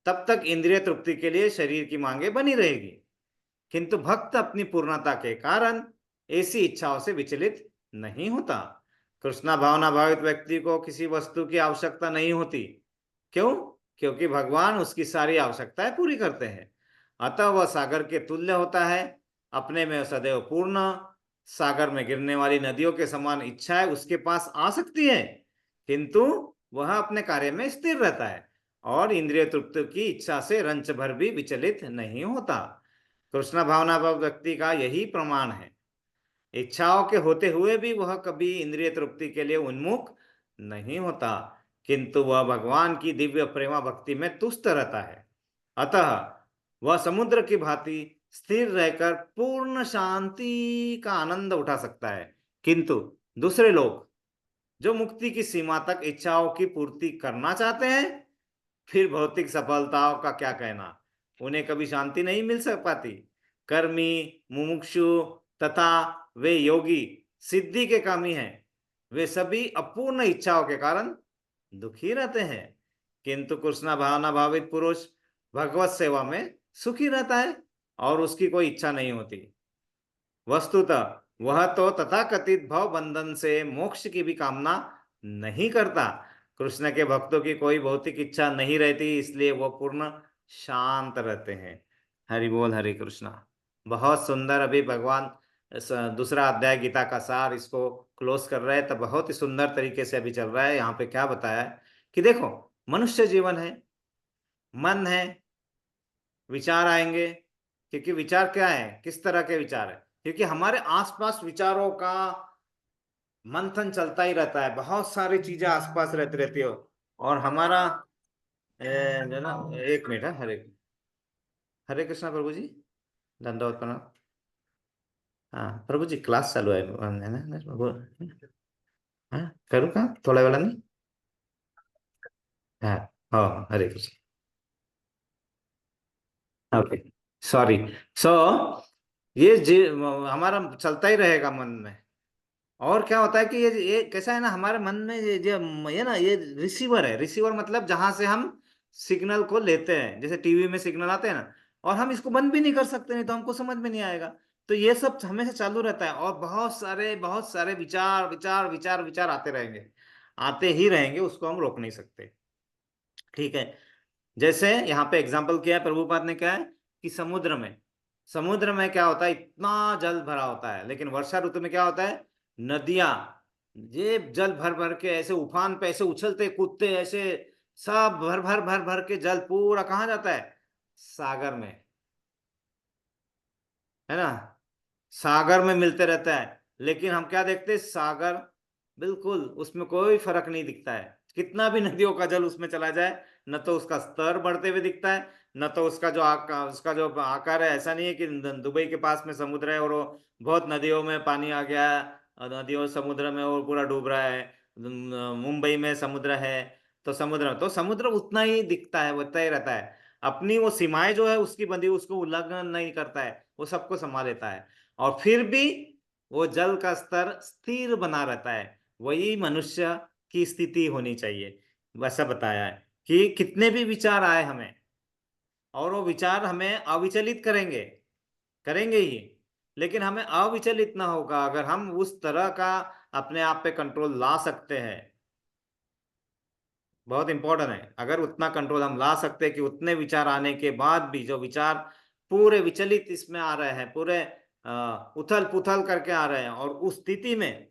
[SPEAKER 1] तब तक इंद्रिय तृप्ति के लिए शरीर की मांगे बनी रहेगी, किंतु भक्त अपनी पूर्णता के कारण ऐसी इच्छाओं से विचलित नहीं होता। कृष्णा भावना भावित व्यक्ति को किसी वस्तु की आवश्यकता नहीं होती। क्यों? क्योंकि भगवान उसकी सारी आवश्यकताएं पूरी करते हैं। अतः वह सागर के तुल्य होता है, अपने में सदैव पूर्ण। सागर में गिरने वाली नदियों के समान इच्छाएं उसके पास आ सकती है, किंतु वह अपने कार्य में स्थिर रहता है और इंद्रिय तृप्ति की इच्छा से रंच भर भी विचलित नहीं होता। कृष्ण भावना भाव व्यक्ति का यही प्रमाण है। इच्छाओं के होते हुए भी वह कभी इंद्रिय तृप्ति के लिए उन्मुख नहीं होता, किंतु वह भगवान की दिव्य प्रेमा भक्ति में तुष्ट रहता है। अतः वह समुद्र की भांति स्थिर रहकर पूर्ण शांति का आनंद उठा सकता है। किंतु दूसरे लोग जो मुक्ति की सीमा तक इच्छाओं की पूर्ति करना चाहते हैं, फिर भौतिक सफलताओं का क्या कहना, उन्हें कभी शांति नहीं मिल सक पाती। कर्मी, मुमुक्षु तथा वे योगी सिद्धि के कामी हैं, वे सभी अपूर्ण इच्छाओं के कारण दुखी रहते हैं, किंतु कृष्णा भावना भावित पुरुष भगवत सेवा में सुखी रहता है और उसकी कोई इच्छा नहीं होती। वस्तुतः वह तो तथाकथित भव बंधन से मोक्ष की भी कामना नहीं करता। कृष्ण के भक्तों की कोई भौतिक इच्छा नहीं रहती, इसलिए वो पूर्ण शांत रहते हैं। हरि बोल, हरे कृष्णा। बहुत सुंदर। अभी भगवान दूसरा अध्याय गीता का सार इसको क्लोज कर रहे हैं, तो बहुत ही सुंदर तरीके से अभी चल रहा है। यहाँ पे क्या बताया है कि देखो, मनुष्य जीवन है, मन है, विचार आएंगे। क्योंकि विचार क्या है, किस तरह के विचार है, क्योंकि हमारे आसपास विचारों का मंथन चलता ही रहता है, बहुत सारी चीजें आसपास रहती रहती हो। और हमारा जो ना, एक मिनट है। हरे हरे कृष्णा प्रभु जी, दंडवत प्रणाम। हाँ प्रभु जी, क्लास चालू है ना हाँ, करूँ का थोड़ा वेला नहीं। हाँ हाँ, Hare Krishna. Okay, sorry. So ये हमारा चलता ही रहेगा मन में। और क्या होता है कि ये कैसा है ना, हमारे मन में ये ना, ये रिसीवर है। रिसीवर मतलब जहां से हम सिग्नल को लेते हैं, जैसे टीवी में सिग्नल आते हैं ना, और हम इसको बंद भी नहीं कर सकते, नहीं तो हमको समझ में नहीं आएगा। तो ये सब हमेशा चालू रहता है, और बहुत सारे विचार विचार विचार विचार आते रहेंगे, आते ही रहेंगे, उसको हम रोक नहीं सकते। ठीक है। जैसे यहाँ पे एग्जाम्पल किया है प्रभुपाद ने, क्या है कि समुद्र में क्या होता है, इतना जल भरा होता है, लेकिन वर्षा ऋतु में क्या होता है, नदियां, ये जल भर भर के ऐसे उफान पे ऐसे उछलते कूदते ऐसे, सब भर भर के जल पूरा कहाँ जाता है, सागर में, है ना, सागर में मिलते रहता है। लेकिन हम क्या देखते हैं, सागर बिल्कुल उसमें कोई फर्क नहीं दिखता है, कितना भी नदियों का जल उसमें चला जाए, न तो उसका स्तर बढ़ते हुए दिखता है, न तो उसका जो आकार है, ऐसा नहीं है कि दुबई के पास में समुद्र है और वो बहुत नदियों में पानी आ गया है, और नदियों समुद्र में और पूरा डूब रहा है, मुंबई में समुद्र है, तो समुद्र उतना ही दिखता है, उतना ही रहता है, अपनी वो सीमाएं जो है उसकी बंदी, उसको उल्लंघन नहीं करता है, वो सबको संभाल लेता है, और फिर भी वो जल का स्तर स्थिर बना रहता है। वही मनुष्य की स्थिति होनी चाहिए। वैसा बताया है कि कितने भी विचार आए हमें, और वो विचार हमें अविचलित करेंगे, करेंगे ही, लेकिन हमें अविचलित ना होगा अगर हम उस तरह का अपने आप पे कंट्रोल ला सकते हैं। बहुत इंपॉर्टेंट है, अगर उतना कंट्रोल हम ला सकते हैं कि उतने विचार आने के बाद भी जो विचार पूरे विचलित इसमें आ रहे हैं, पूरे उथल पुथल करके आ रहे हैं, और उस स्थिति में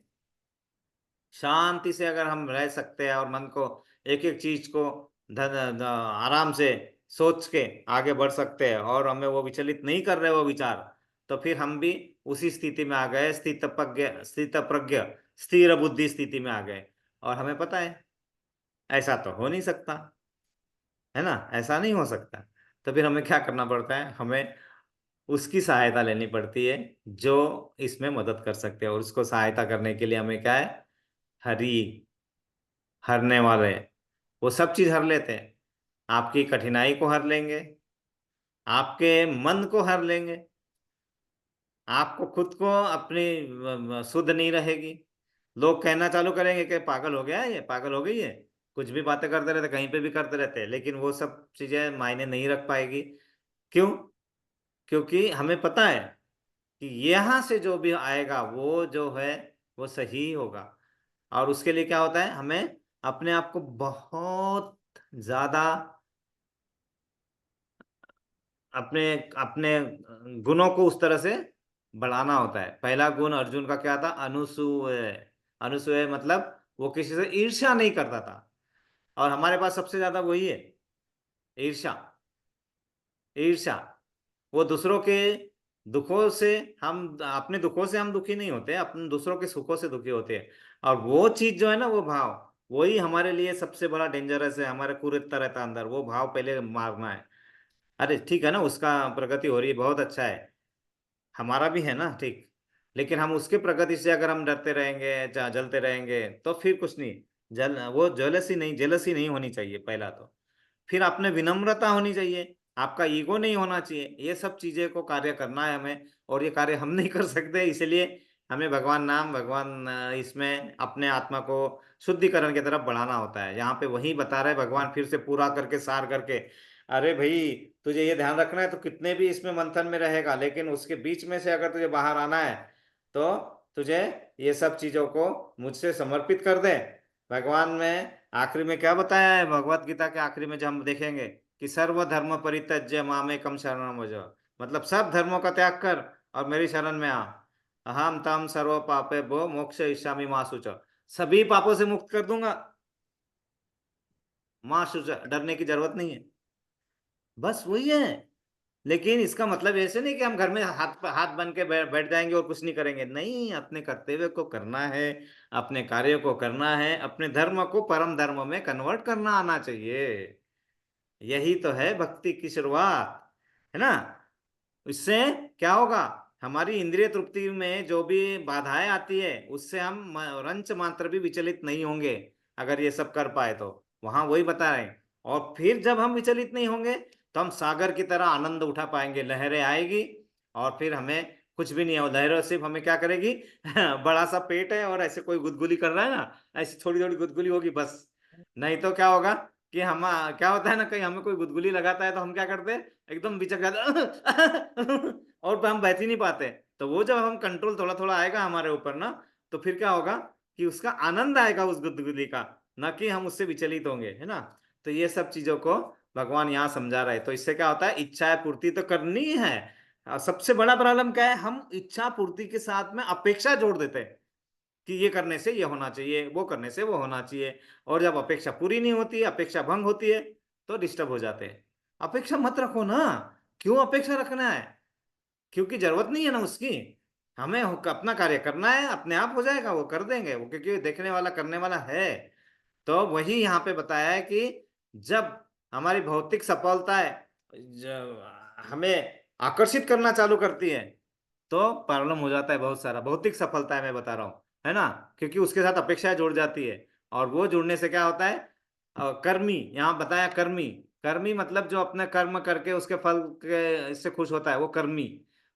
[SPEAKER 1] शांति से अगर हम रह सकते हैं और मन को एक एक चीज को आराम से सोच के आगे बढ़ सकते हैं, और हमें वो विचलित नहीं कर रहे वो विचार, तो फिर हम भी उसी स्थिति में आ गए, स्थित प्रज्ञ स्थिर बुद्धि स्थिति में आ गए। और हमें पता है ऐसा तो हो नहीं सकता, है ना, ऐसा नहीं हो सकता। तो फिर हमें क्या करना पड़ता है, हमें उसकी सहायता लेनी पड़ती है जो इसमें मदद कर सकते हैं, और उसको सहायता करने के लिए हमें क्या है, हरि, हरने वाले, वो सब चीज हर लेते हैं, आपकी कठिनाई को हर लेंगे, आपके मन को हर लेंगे, आपको खुद को अपनी सुध नहीं रहेगी, लोग कहना चालू करेंगे कि पागल हो गया है, ये पागल हो गई है, कुछ भी बातें करते रहते, कहीं पे भी करते रहते हैं, लेकिन वो सब चीजें मायने नहीं रख पाएगी। क्यों? क्योंकि हमें पता है कि यहाँ से जो भी आएगा वो जो है वो सही होगा। और उसके लिए क्या होता है, हमें अपने आप को बहुत ज्यादा अपने अपने गुणों को उस तरह से बढ़ाना होता है। पहला गुण अर्जुन का क्या था, अनुसूय। अनुसूय मतलब वो किसी से ईर्ष्या नहीं करता था, और हमारे पास सबसे ज्यादा वही है, ईर्ष्या। ईर्ष्या, वो दूसरों के दुखों से, हम अपने दुखों से हम दुखी नहीं होते, अपने दूसरों के सुखों से दुखी होते हैं। और वो चीज जो है ना, वो भाव, वही हमारे लिए सबसे बड़ा डेंजरस है, हमारे कुरेदता रहता है अंदर, वो भाव पहले मारना है। अरे ठीक है ना, उसका प्रगति हो रही है, बहुत अच्छा है, हमारा भी है ना, ठीक, लेकिन हम उसके प्रगति से अगर हम डरते रहेंगे, जलते रहेंगे, तो फिर कुछ नहीं। वो जेलसी नहीं होनी चाहिए पहला तो। फिर आपने विनम्रता होनी चाहिए, आपका ईगो नहीं होना चाहिए, ये सब चीजें को कार्य करना है हमें, और ये कार्य हम नहीं कर सकते, इसलिए हमें भगवान नाम, भगवान इसमें अपने आत्मा को शुद्धिकरण की तरफ बढ़ाना होता है। यहाँ पे वही बता रहे भगवान, फिर से पूरा करके सार करके, अरे भाई तुझे ये ध्यान रखना है, तो कितने भी इसमें मंथन में रहेगा, लेकिन उसके बीच में से अगर तुझे बाहर आना है, तो तुझे ये सब चीजों को मुझसे समर्पित कर दे। भगवान में आखिरी में क्या बताया है, भगवत गीता के आखिरी में जब हम देखेंगे कि सर्व धर्म परित्यज्य मामेकम शरणम व्रज, मतलब सब धर्मों का त्याग कर और मेरी शरण में आ, अहम तम सर्व पापे भो मोक्ष इष्यामि मा शुच, सभी पापों से मुक्त कर दूंगा, माँ शुच, डरने की जरूरत नहीं है। बस वही है। लेकिन इसका मतलब ऐसे नहीं कि हम घर में हाथ हाथ बन के बैठ जाएंगे और कुछ नहीं करेंगे, नहीं, अपने कर्तव्य को करना है, अपने कार्य को करना है, अपने धर्म को परम धर्म में कन्वर्ट करना आना चाहिए। यही तो है भक्ति की शुरुआत, है ना। इससे क्या होगा, हमारी इंद्रिय तृप्ति में जो भी बाधाएं आती है उससे हम रंच मात्र भी विचलित नहीं होंगे, अगर ये सब कर पाए तो। वहां वही बता रहे हैं। और फिर जब हम विचलित नहीं होंगे, तो हम सागर की तरह आनंद उठा पाएंगे, लहरें आएगी, और फिर हमें कुछ भी नहीं है, लहरें सिर्फ हमें क्या करेगी बड़ा सा पेट है और ऐसे कोई गुदगुली कर रहा है ना, ऐसी थोड़ी थोड़ी गुदगुली होगी बस, नहीं तो क्या होगा, कि हम क्या होता है ना, कहीं हमें कोई गुदगुली लगाता है तो हम क्या करते हैं, एकदम बिचक जाते और हम बैठ ही नहीं पाते। तो वो जब हम कंट्रोल थोड़ा थोड़ा आएगा हमारे ऊपर ना, तो फिर क्या होगा कि उसका आनंद आएगा उस गुदगुदी का, ना कि हम उससे विचलित होंगे, है ना। तो ये सब चीजों को भगवान यहाँ समझा रहे हैं। तो इससे क्या होता है, इच्छा पूर्ति तो करनी ही है। सबसे बड़ा प्रॉब्लम क्या है, हम इच्छा पूर्ति के साथ में अपेक्षा जोड़ देते हैं कि ये करने से ये होना चाहिए, वो करने से वो होना चाहिए। और जब अपेक्षा पूरी नहीं होती है, अपेक्षा भंग होती है, तो डिस्टर्ब हो जाते हैं। अपेक्षा मत रखो ना। क्यों अपेक्षा रखना है? क्योंकि जरूरत नहीं है ना उसकी। हमें अपना कार्य करना है, अपने आप हो जाएगा, वो कर देंगे वो, क्योंकि देखने वाला करने वाला है। तो वही यहाँ पे बताया है कि जब हमारी भौतिक सफलता है हमें आकर्षित करना चालू करती है, तो प्रॉब्लम हो जाता है बहुत सारा। भौतिक सफलता है मैं बता रहा हूँ, है ना। क्योंकि उसके साथ अपेक्षाएं जुड़ जाती है, और वो जुड़ने से क्या होता है, कर्मी, यहाँ बताया कर्मी। कर्मी मतलब जो अपने कर्म करके उसके फल के इससे खुश होता है, वो कर्मी।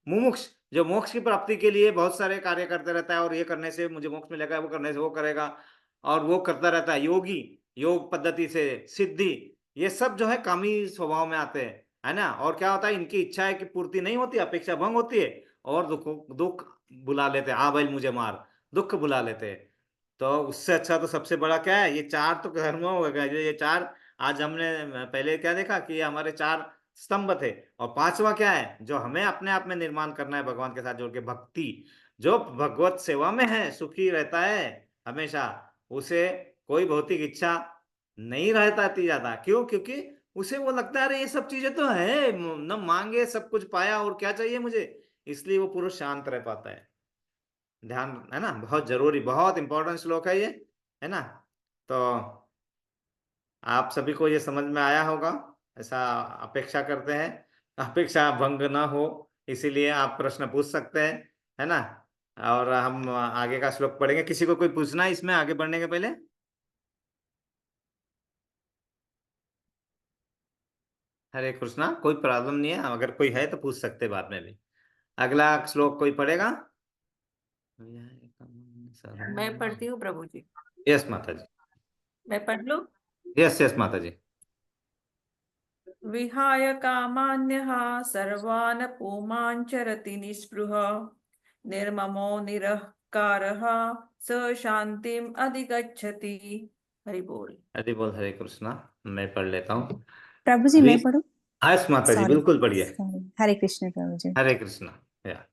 [SPEAKER 1] मुमुक्ष जो मोक्ष की प्राप्ति के लिए बहुत सारे कार्य करते रहता है, और ये करने से मुझे मोक्ष मिलेगा, वो करने से वो करेगा, और वो करता रहता है। योगी योग पद्धति से सिद्धि, ये सब जो है कामी स्वभाव में आते हैं, है ना। और क्या होता है, इनकी इच्छा की पूर्ति नहीं होती, अपेक्षा भंग होती है, और दुख दुख बुला लेते हैं। आ बैल मुझे मार, दुख बुला लेते हैं। तो उससे अच्छा तो सबसे बड़ा क्या है, ये चार तो धर्म हो गए, ये चार। आज हमने पहले क्या देखा कि ये हमारे चार स्तंभ थे। और पांचवा क्या है, जो हमें अपने आप में निर्माण करना है भगवान के साथ जोड़ के, भक्ति। जो भगवत सेवा में है सुखी रहता है हमेशा, उसे कोई भौतिक इच्छा नहीं रहता इतनी ज्यादा। क्यों? क्योंकि उसे वो लगता है अरे ये सब चीजें तो है, न मांगे सब कुछ पाया, और क्या चाहिए मुझे। इसलिए वो पुरुष शांत रह पाता है। ध्यान है ना, बहुत जरूरी, बहुत इंपॉर्टेंट श्लोक है ये, है ना। तो आप सभी को ये समझ में आया होगा, ऐसा अपेक्षा करते हैं। अपेक्षा भंग ना हो, इसीलिए आप प्रश्न पूछ सकते हैं, है ना। और हम आगे का श्लोक पढ़ेंगे। किसी को कोई पूछना है इसमें आगे बढ़ने के पहले? हरे कृष्णा, कोई प्रॉब्लम नहीं है, अगर कोई है तो पूछ सकते हैं बाद में भी। अगला श्लोक कोई पढ़ेगा?
[SPEAKER 3] मैं पढ़ती हूँ प्रभु जी।
[SPEAKER 1] यस माता जी।
[SPEAKER 3] मैं पढ़ लूं।
[SPEAKER 1] यस यस माता जी।
[SPEAKER 3] विहाय कामान्यः सर्वान् पुमाञ्चरति निःस्पृह निर्ममो निरहङ्कारः स शान्तिम् अधिगच्छति। हरि बोल।
[SPEAKER 1] हरि बोल, हरे कृष्णा। मैं पढ़ लेता हूँ।
[SPEAKER 4] प्रभु जी
[SPEAKER 1] वी
[SPEAKER 4] मैं पढ़ूं।
[SPEAKER 1] यस माता जी,
[SPEAKER 4] सॉरी
[SPEAKER 1] बिल्कुल पढ़िए।
[SPEAKER 4] सॉरी, हरे कृष्ण प्रभु जी।
[SPEAKER 1] हरे कृष्णा। या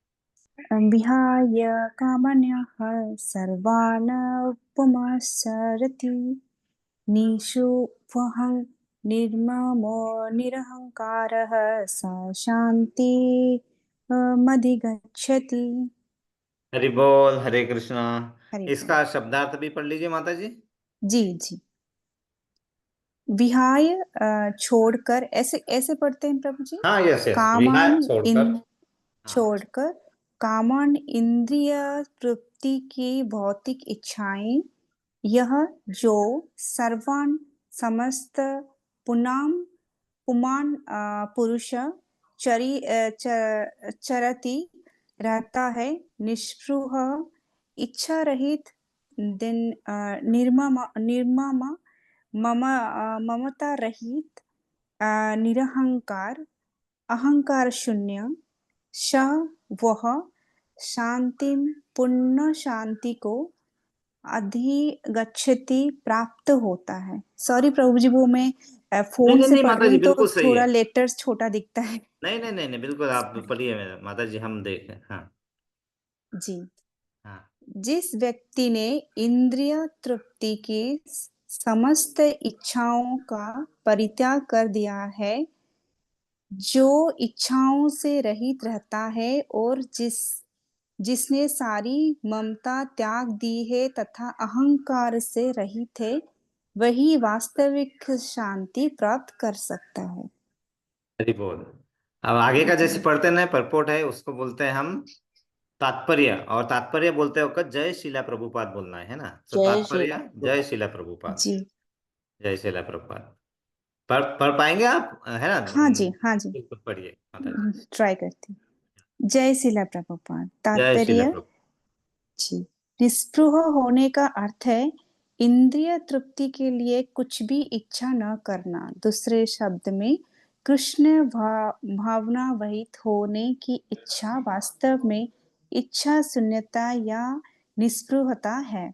[SPEAKER 4] विहाय कामन्यः सर्वान् पुमांश्चरति निःशुभः निर्ममो निरहङ्कारः स शान्ति मधिगच्छति।
[SPEAKER 1] हरि बोल, हरे कृष्णा।
[SPEAKER 4] हरे बोल।
[SPEAKER 1] इसका शब्दार्थ भी पढ़ लीजिए माता जी।
[SPEAKER 4] जी जी। विहाय छोड़कर, ऐसे ऐसे पढ़ते हैं प्रभु जी।
[SPEAKER 1] हाँ यस यस, विहाय
[SPEAKER 4] कामान इन
[SPEAKER 1] छोड़कर। हाँ।
[SPEAKER 4] छोड़कर कामन इंद्रिय तृप्ति की भौतिक इच्छाएं, यह जो सर्वान समस्त पुनाम पुमान पुरुष चरति रहता है, निष्पृह इच्छा रहित दिन निर्मम निर्मम ममता रहित निरहंकार अहंकार शून्य श वह शांति पुण्य शांति को अधिगच्छति प्राप्त होता है। सॉरी प्रभु जी, वो मैं
[SPEAKER 1] नहीं
[SPEAKER 4] फोन
[SPEAKER 1] नहीं
[SPEAKER 4] से
[SPEAKER 1] नहीं
[SPEAKER 4] पढ़
[SPEAKER 1] माता
[SPEAKER 4] रही
[SPEAKER 1] जी,
[SPEAKER 4] हूँ तो
[SPEAKER 1] बिल्कुल सही है।
[SPEAKER 4] थोड़ा लेटर्स छोटा दिखता है।
[SPEAKER 1] नहीं नहीं नहीं नहीं, बिल्कुल आप
[SPEAKER 4] सॉरी
[SPEAKER 1] पढ़िए माता जी, हम देखें। हाँ।
[SPEAKER 4] जी।
[SPEAKER 1] हाँ।
[SPEAKER 4] जिस व्यक्ति ने इंद्रिय तृप्ति की समस्त इच्छाओं का परित्याग कर दिया है, जो इच्छाओं से रहित रहता है और जिसने सारी ममता त्याग दी है तथा अहंकार से रहित है, वही वास्तविक शांति प्राप्त कर सकता है।
[SPEAKER 1] हरि बोल। अब आगे का
[SPEAKER 4] जी।
[SPEAKER 1] जैसे पढ़ते ना परपोर्ट है, उसको बोलते हैं हम तात्पर्य। और तात्पर्य बोलते वक्त जय शिला प्रभुपाद बोलना है ना। तो
[SPEAKER 2] जय श्री
[SPEAKER 1] तात्पर्य जय शिला प्रभुपाद।
[SPEAKER 4] जी।
[SPEAKER 1] जय शिला प्रभुपाद। पढ़ पाएंगे आप, है ना।
[SPEAKER 4] हाँ जी हाँ जी,
[SPEAKER 1] बिल्कुल पढ़िए माता जी।
[SPEAKER 4] ट्राई करती हूँ। जय शिला प्रभुपाद।
[SPEAKER 1] जय शिला
[SPEAKER 4] तात्पर्य
[SPEAKER 1] प्रभु।
[SPEAKER 4] जी। निस्पृह होने का अर्थ है इंद्रिय तृप्ति के लिए कुछ भी इच्छा न करना। दूसरे शब्द में कृष्ण भावना वहित होने की इच्छा वास्तव में इच्छा शून्यता या निस्पृहता है।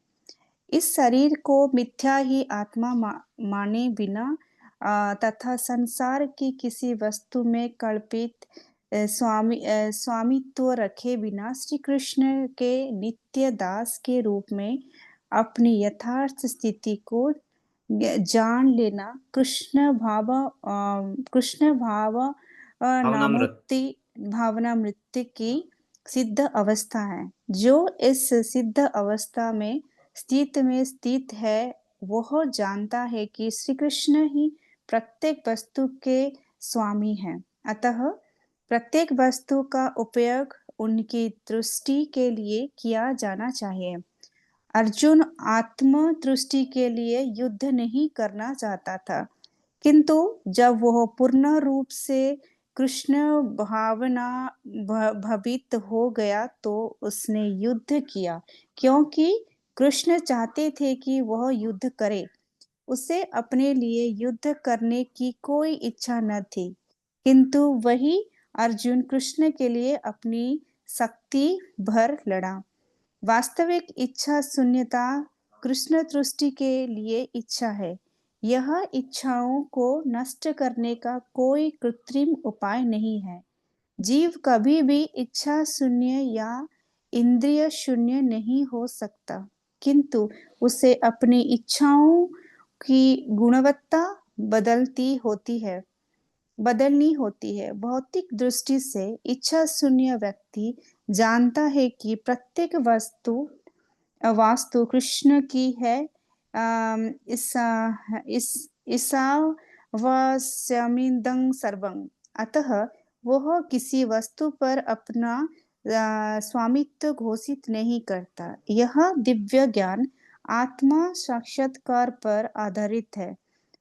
[SPEAKER 4] इस शरीर को मिथ्या ही आत्मा माने बिना तथा संसार की किसी वस्तु में कल्पित स्वामित्व रखे बिना श्री कृष्ण के नित्य दास के रूप में अपनी यथार्थ स्थिति को जान लेना कृष्ण भाव
[SPEAKER 1] भावनामृत।
[SPEAKER 4] भावना मृत्यु की सिद्ध अवस्था है। जो इस सिद्ध अवस्था में स्थित है वह जानता है कि श्री कृष्ण ही प्रत्येक वस्तु के स्वामी हैं। अतः प्रत्येक वस्तु का उपयोग उनकी दृष्टि के लिए किया जाना चाहिए। अर्जुन आत्म दृष्टि के लिए युद्ध नहीं करना चाहता था, किंतु जब वह पूर्ण रूप से कृष्ण भावना भवित हो गया तो उसने युद्ध किया, क्योंकि कृष्ण चाहते थे कि वह युद्ध करे। उसे अपने लिए युद्ध करने की कोई इच्छा न थी, किंतु वही अर्जुन कृष्ण के लिए अपनी शक्ति भर लड़ा। वास्तविक इच्छा शून्यता कृष्ण दृष्टि के लिए इच्छा है। यह इच्छाओं को नष्ट करने का कोई कृत्रिम उपाय नहीं है। जीव कभी भी इच्छा शून्य या इंद्रिय शून्य नहीं हो सकता, किंतु उसे अपनी इच्छाओं की गुणवत्ता बदलनी होती है। भौतिक दृष्टि से इच्छा शून्य व्यक्ति जानता है कि प्रत्येक वास्तु कृष्ण की है। ईसावास्यमिदं सर्वं। अतः वह किसी वस्तु पर अपना स्वामित्व घोषित नहीं करता। यह दिव्य ज्ञान आत्मा साक्षात्कार पर आधारित है,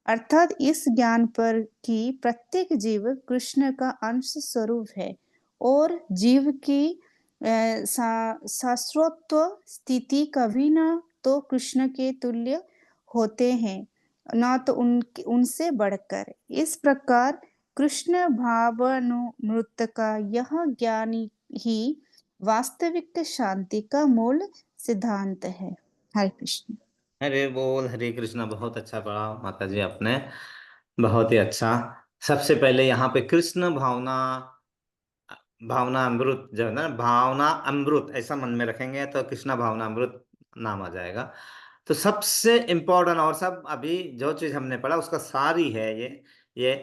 [SPEAKER 4] अर्थात इस ज्ञान पर कि प्रत्येक जीव कृष्ण का अंश स्वरूप है और जीव की शाश्वत स्थिति कभी न तो कृष्ण के तुल्य होते हैं, न तो उनसे बढ़कर। इस प्रकार कृष्ण भावानुमृत का यह ज्ञान ही वास्तविक शांति का मूल सिद्धांत है। हरे कृष्ण।
[SPEAKER 1] हरे बोल, हरे कृष्णा। बहुत अच्छा पढ़ा माता जी आपने, बहुत ही अच्छा। सबसे पहले यहाँ पे कृष्ण भावना, भावना अमृत जो है ना, भावना अमृत ऐसा मन में रखेंगे तो कृष्णा भावना अमृत नाम आ जाएगा। तो सबसे इम्पोर्टेंट और सब अभी जो चीज हमने पढ़ा उसका सारी है ये।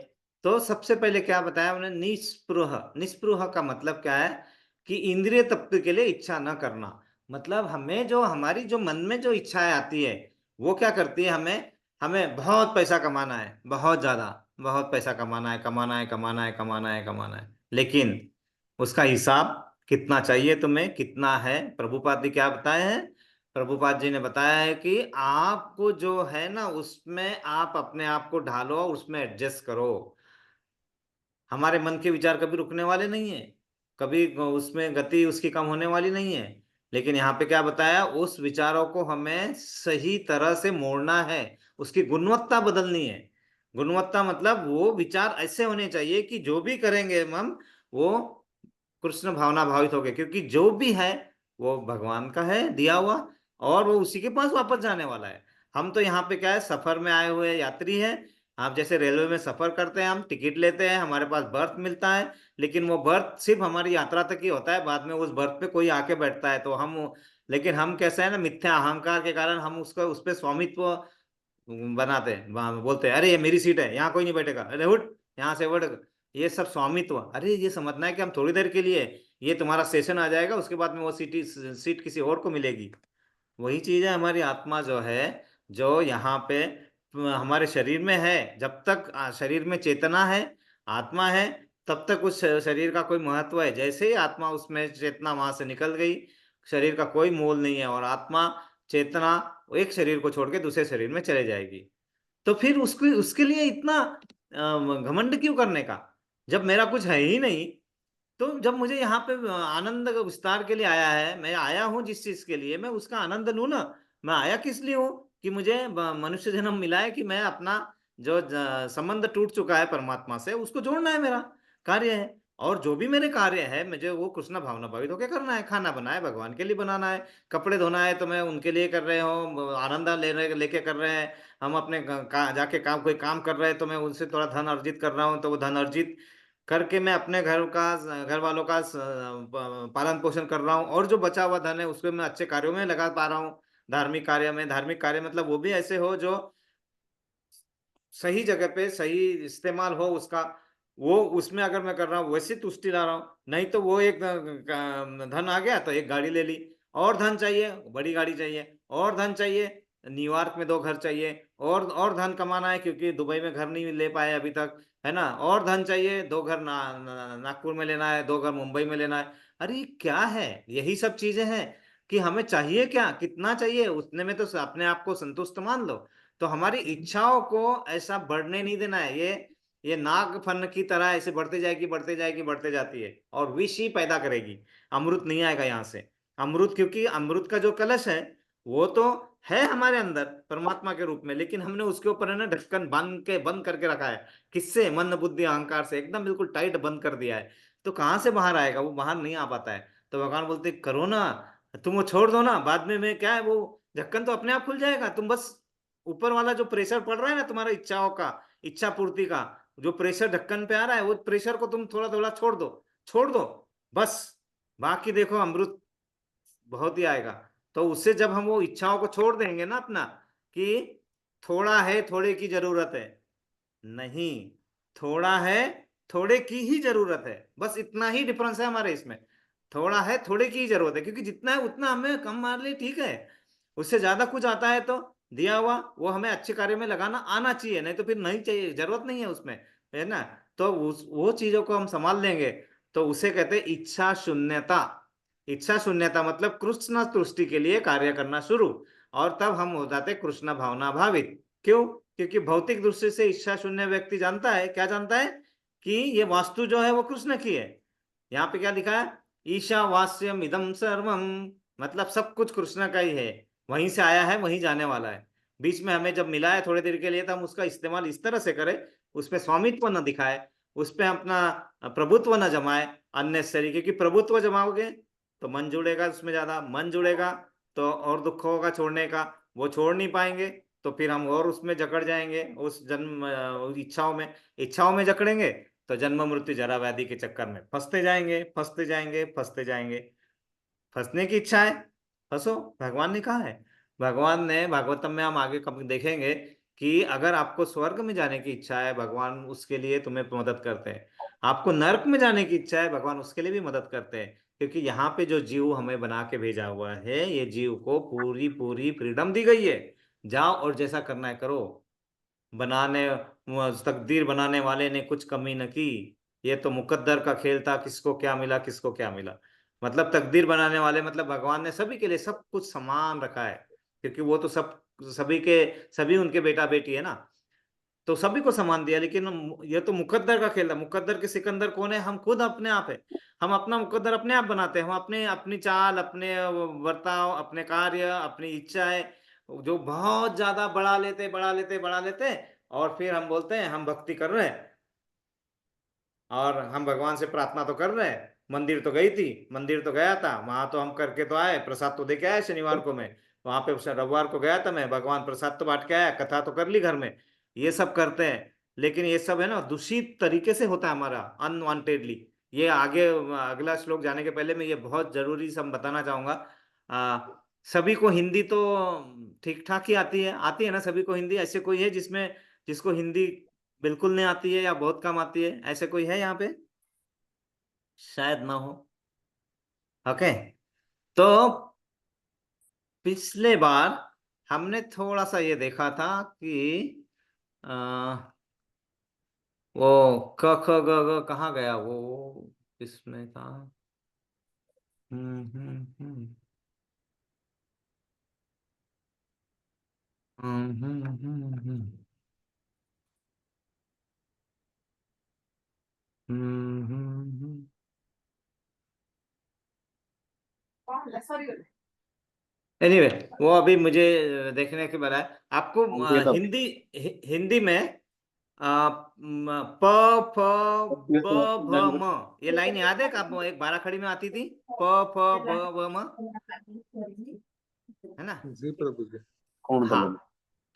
[SPEAKER 1] तो सबसे पहले क्या बताया उन्होंने, निस्पृह। निस्पृह का मतलब क्या है कि इंद्रिय तृप्ति के लिए इच्छा न करना। मतलब हमें जो हमारी जो मन में जो इच्छाएं आती है वो क्या करती है, हमें हमें बहुत पैसा कमाना है, बहुत ज्यादा, बहुत पैसा कमाना है, कमाना है, कमाना है, कमाना है, कमाना है। लेकिन उसका हिसाब कितना चाहिए तुम्हें, कितना है? प्रभुपाद जी क्या बताए हैं? प्रभुपाद जी ने बताया है कि आपको जो है ना उसमें आप अपने आप को ढालो, उसमें एडजस्ट करो। हमारे मन के विचार कभी रुकने वाले नहीं है, कभी उसमें गति उसकी कम होने वाली नहीं है। लेकिन यहाँ पे क्या बताया, उस विचारों को हमें सही तरह से मोड़ना है, उसकी गुणवत्ता बदलनी है। गुणवत्ता मतलब वो विचार ऐसे होने चाहिए कि जो भी करेंगे हम वो कृष्ण भावना भावित हो गए, क्योंकि जो भी है वो भगवान का है दिया हुआ, और वो उसी के पास वापस जाने वाला है। हम तो यहाँ पे क्या है, सफर में आए हुए यात्री हैं। आप जैसे रेलवे में सफर करते हैं, हम टिकट लेते हैं, हमारे पास बर्थ मिलता है, लेकिन वो बर्थ सिर्फ हमारी यात्रा तक ही होता है। बाद में उस बर्थ पे कोई आके बैठता है तो हम, लेकिन हम कैसे है ना, मिथ्या अहंकार के कारण हम उसका उस पर स्वामित्व बनाते हैं, बोलते हैं अरे ये मेरी सीट है, यहाँ कोई नहीं बैठेगा, अरे उठ यहाँ से उठ। ये सब स्वामित्व, अरे ये समझना है कि हम थोड़ी देर के लिए, ये तुम्हारा सेशन आ जाएगा, उसके बाद में वो सीट किसी और को मिलेगी। वही चीज है हमारी आत्मा जो है, जो यहाँ पे हमारे शरीर में है। जब तक शरीर में चेतना है, आत्मा है, तब तक उस शरीर का कोई महत्व है। जैसे ही आत्मा उसमें चेतना वहां से निकल गई, शरीर का कोई मोल नहीं है, और आत्मा चेतना एक शरीर को छोड़ के दूसरे शरीर में चले जाएगी। तो फिर उसको उसके लिए इतना घमंड क्यों करने का, जब मेरा कुछ है ही नहीं। तो जब मुझे यहाँ पे आनंद का विस्तार के लिए आया है, मैं आया हूँ जिस चीज के लिए, मैं उसका आनंद लूँ ना। मैं आया किस लिए हूँ? कि मुझे मनुष्य जन्म मिला है कि मैं अपना जो संबंध टूट चुका है परमात्मा से उसको जोड़ना है, मेरा कार्य है। और जो भी मेरे कार्य है मुझे वो कृष्ण भावना भावित होकर करना है। खाना बना है भगवान के लिए बनाना है, कपड़े धोना है तो मैं उनके लिए कर रहे हो, आनंद लेके कर रहे हैं। हम अपने जाके काम कोई काम कर रहे हैं तो मैं उनसे थोड़ा धन अर्जित कर रहा हूँ, तो वो धन अर्जित करके मैं अपने घर वालों का पालन पोषण कर रहा हूँ, और जो बचा हुआ धन है उसको मैं अच्छे कार्यों में लगा पा रहा हूँ। धार्मिक कार्य में, धार्मिक कार्य मतलब वो भी ऐसे हो जो सही जगह पे सही इस्तेमाल हो उसका, वो उसमें अगर मैं कर रहा हूँ वैसे तुष्टि ला रहा हूँ। नहीं तो वो एक धन आ गया तो एक गाड़ी ले ली, और धन चाहिए बड़ी गाड़ी चाहिए, और धन चाहिए न्यूयॉर्क में 2 घर चाहिए, और धन कमाना है क्योंकि दुबई में घर नहीं ले पाए अभी तक, है ना। और धन चाहिए 2 घर नागपुर में लेना है, 2 घर मुंबई में लेना है। अरे ये क्या है, यही सब चीजें हैं कि हमें चाहिए क्या, कितना चाहिए, उतने में तो अपने आप को संतुष्ट मान लो। तो हमारी इच्छाओं को ऐसा बढ़ने नहीं देना है। ये नाग फन की तरह ऐसे बढ़ते जाएगी बढ़ते जाएगी बढ़ते जाती है और विष ही पैदा करेगी, अमृत नहीं आएगा यहाँ से। अमृत, क्योंकि अमृत का जो कलश है वो तो है हमारे अंदर परमात्मा के रूप में, लेकिन हमने उसके ऊपर है ना ढक्कन बंद करके रखा है। किससे? मन बुद्धि अहंकार से एकदम बिल्कुल टाइट बंद कर दिया है। तो कहाँ से बाहर आएगा? वो बाहर नहीं आ पाता है। तो भगवान बोलते करो ना, तुम वो छोड़ दो ना, बाद में मैं क्या है वो ढक्कन तो अपने आप खुल जाएगा। तुम बस ऊपर वाला जो प्रेशर पड़ रहा है ना तुम्हारा इच्छाओं का, इच्छा पूर्ति का जो प्रेशर ढक्कन पे आ रहा है, वो प्रेशर को तुम थोड़ा थोड़ा छोड़ दो बस। बाकी देखो अमृत बहुत ही आएगा। तो उससे जब हम वो इच्छाओं को छोड़ देंगे ना अपना, कि थोड़ा है थोड़े की जरूरत है, नहीं, थोड़ा है थोड़े की ही जरूरत है, बस इतना ही डिफरेंस है हमारे इसमें। थोड़ा है थोड़े की ही जरूरत है, क्योंकि जितना है उतना हमें कम मार ले ठीक है। उससे ज्यादा कुछ आता है तो दिया हुआ वो हमें अच्छे कार्य में लगाना आना चाहिए, नहीं तो फिर नहीं चाहिए, जरूरत नहीं है उसमें, है ना। तो वो चीजों को हम संभाल लेंगे। तो उसे कहते हैं इच्छा शून्यता। इच्छा शून्यता मतलब कृष्ण तुष्टि के लिए कार्य करना शुरू, और तब हम हो जाते कृष्ण भावना भावित। क्यों? क्योंकि भौतिक दृष्टि से इच्छा शून्य व्यक्ति जानता है, क्या जानता है? कि ये वास्तु जो है वो कृष्ण की है। यहाँ पे क्या लिखा है? ईशावास्यम इदम सर्वम, मतलब सब कुछ कृष्ण का ही है, वहीं से आया है वहीं जाने वाला है। बीच में हमें जब मिला है थोड़ी देर के लिए तो हम उसका इस्तेमाल इस तरह से करें, उस पर स्वामित्व न दिखाए, उस पर अपना प्रभुत्व न जमाए अननेसेसरी। क्योंकि प्रभुत्व जमाओगे तो मन जुड़ेगा, उसमें ज्यादा मन जुड़ेगा तो और दुख होगा छोड़ने का, वो छोड़ नहीं पाएंगे तो फिर हम और उसमें जकड़ जाएंगे, उस जन्म इच्छाओं में जकड़ेंगे तो जन्म मृत्यु जरा व्याधि के चक्कर में फंसते जाएंगे फंसते जाएंगे फंसते जाएंगे। फंसने की इच्छा है, फंसो, भगवान ने कहा है। भगवान ने भागवतम में हम आगे कब देखेंगे कि अगर आपको स्वर्ग में जाने की इच्छा है भगवान उसके लिए तुम्हें मदद करते हैं, आपको नरक में जाने की इच्छा है भगवान उसके लिए भी मदद करते हैं। क्योंकि यहाँ पे जो जीव हमें बना के भेजा हुआ है, ये जीव को पूरी पूरी फ्रीडम दी गई है, जाओ और जैसा करना है करो। बनाने तकदीर बनाने वाले ने कुछ कमी न की, ये तो मुकद्दर का खेल था, किसको क्या मिला किसको क्या मिला। मतलब तकदीर बनाने वाले मतलब भगवान ने सभी के लिए सब कुछ समान रखा है, क्योंकि वो तो सभी के सभी उनके बेटा बेटी है ना, तो सभी को समान दिया। लेकिन ये तो मुकद्दर का खेल था, मुकद्दर के सिकंदर कौन है? हम खुद अपने आप है। हम अपना मुकद्दर अपने आप बनाते हैं, हम अपने अपनी चाल अपने बर्ताव अपने कार्य अपनी इच्छाएं जो बहुत ज्यादा बढ़ा लेते और फिर हम बोलते हैं हम भक्ति कर रहे हैं और हम भगवान से प्रार्थना तो कर रहे हैं। मंदिर तो गई थी, मंदिर तो गया था, वहां तो हम करके तो आए, प्रसाद तो दे के आए शनिवार को मैं, वहां पे रविवार को गया था मैं, भगवान प्रसाद तो बांट के आया, कथा तो कर ली घर में। ये सब करते हैं, लेकिन ये सब है ना दूषित तरीके से होता है हमारा, अनवांटेडली। ये आगे अगला श्लोक जाने के पहले मैं ये बहुत जरूरी सब बताना चाहूंगा। सभी को हिंदी तो ठीक ठाक ही आती है ना सभी को हिंदी? ऐसे कोई है जिसमें जिसको हिंदी बिल्कुल नहीं आती है या बहुत कम आती है? ऐसे कोई है यहाँ पे? शायद ना हो। ओके। तो पिछले बार हमने थोड़ा सा ये देखा था कि आ, वो क ख ग घ कहाँ गया वो, किसमें था? हम्म। हम्म। एनीवे वो अभी मुझे देखने के बाद है। आपको
[SPEAKER 5] ये तो
[SPEAKER 1] हिंदी में प फ ब भ म ये लाइन याद है कि आप एक बारह खड़ी में आती थी? प फ ब भ म, है ना?
[SPEAKER 5] जी प्रभु जी कौन
[SPEAKER 1] हाँ।
[SPEAKER 5] बोले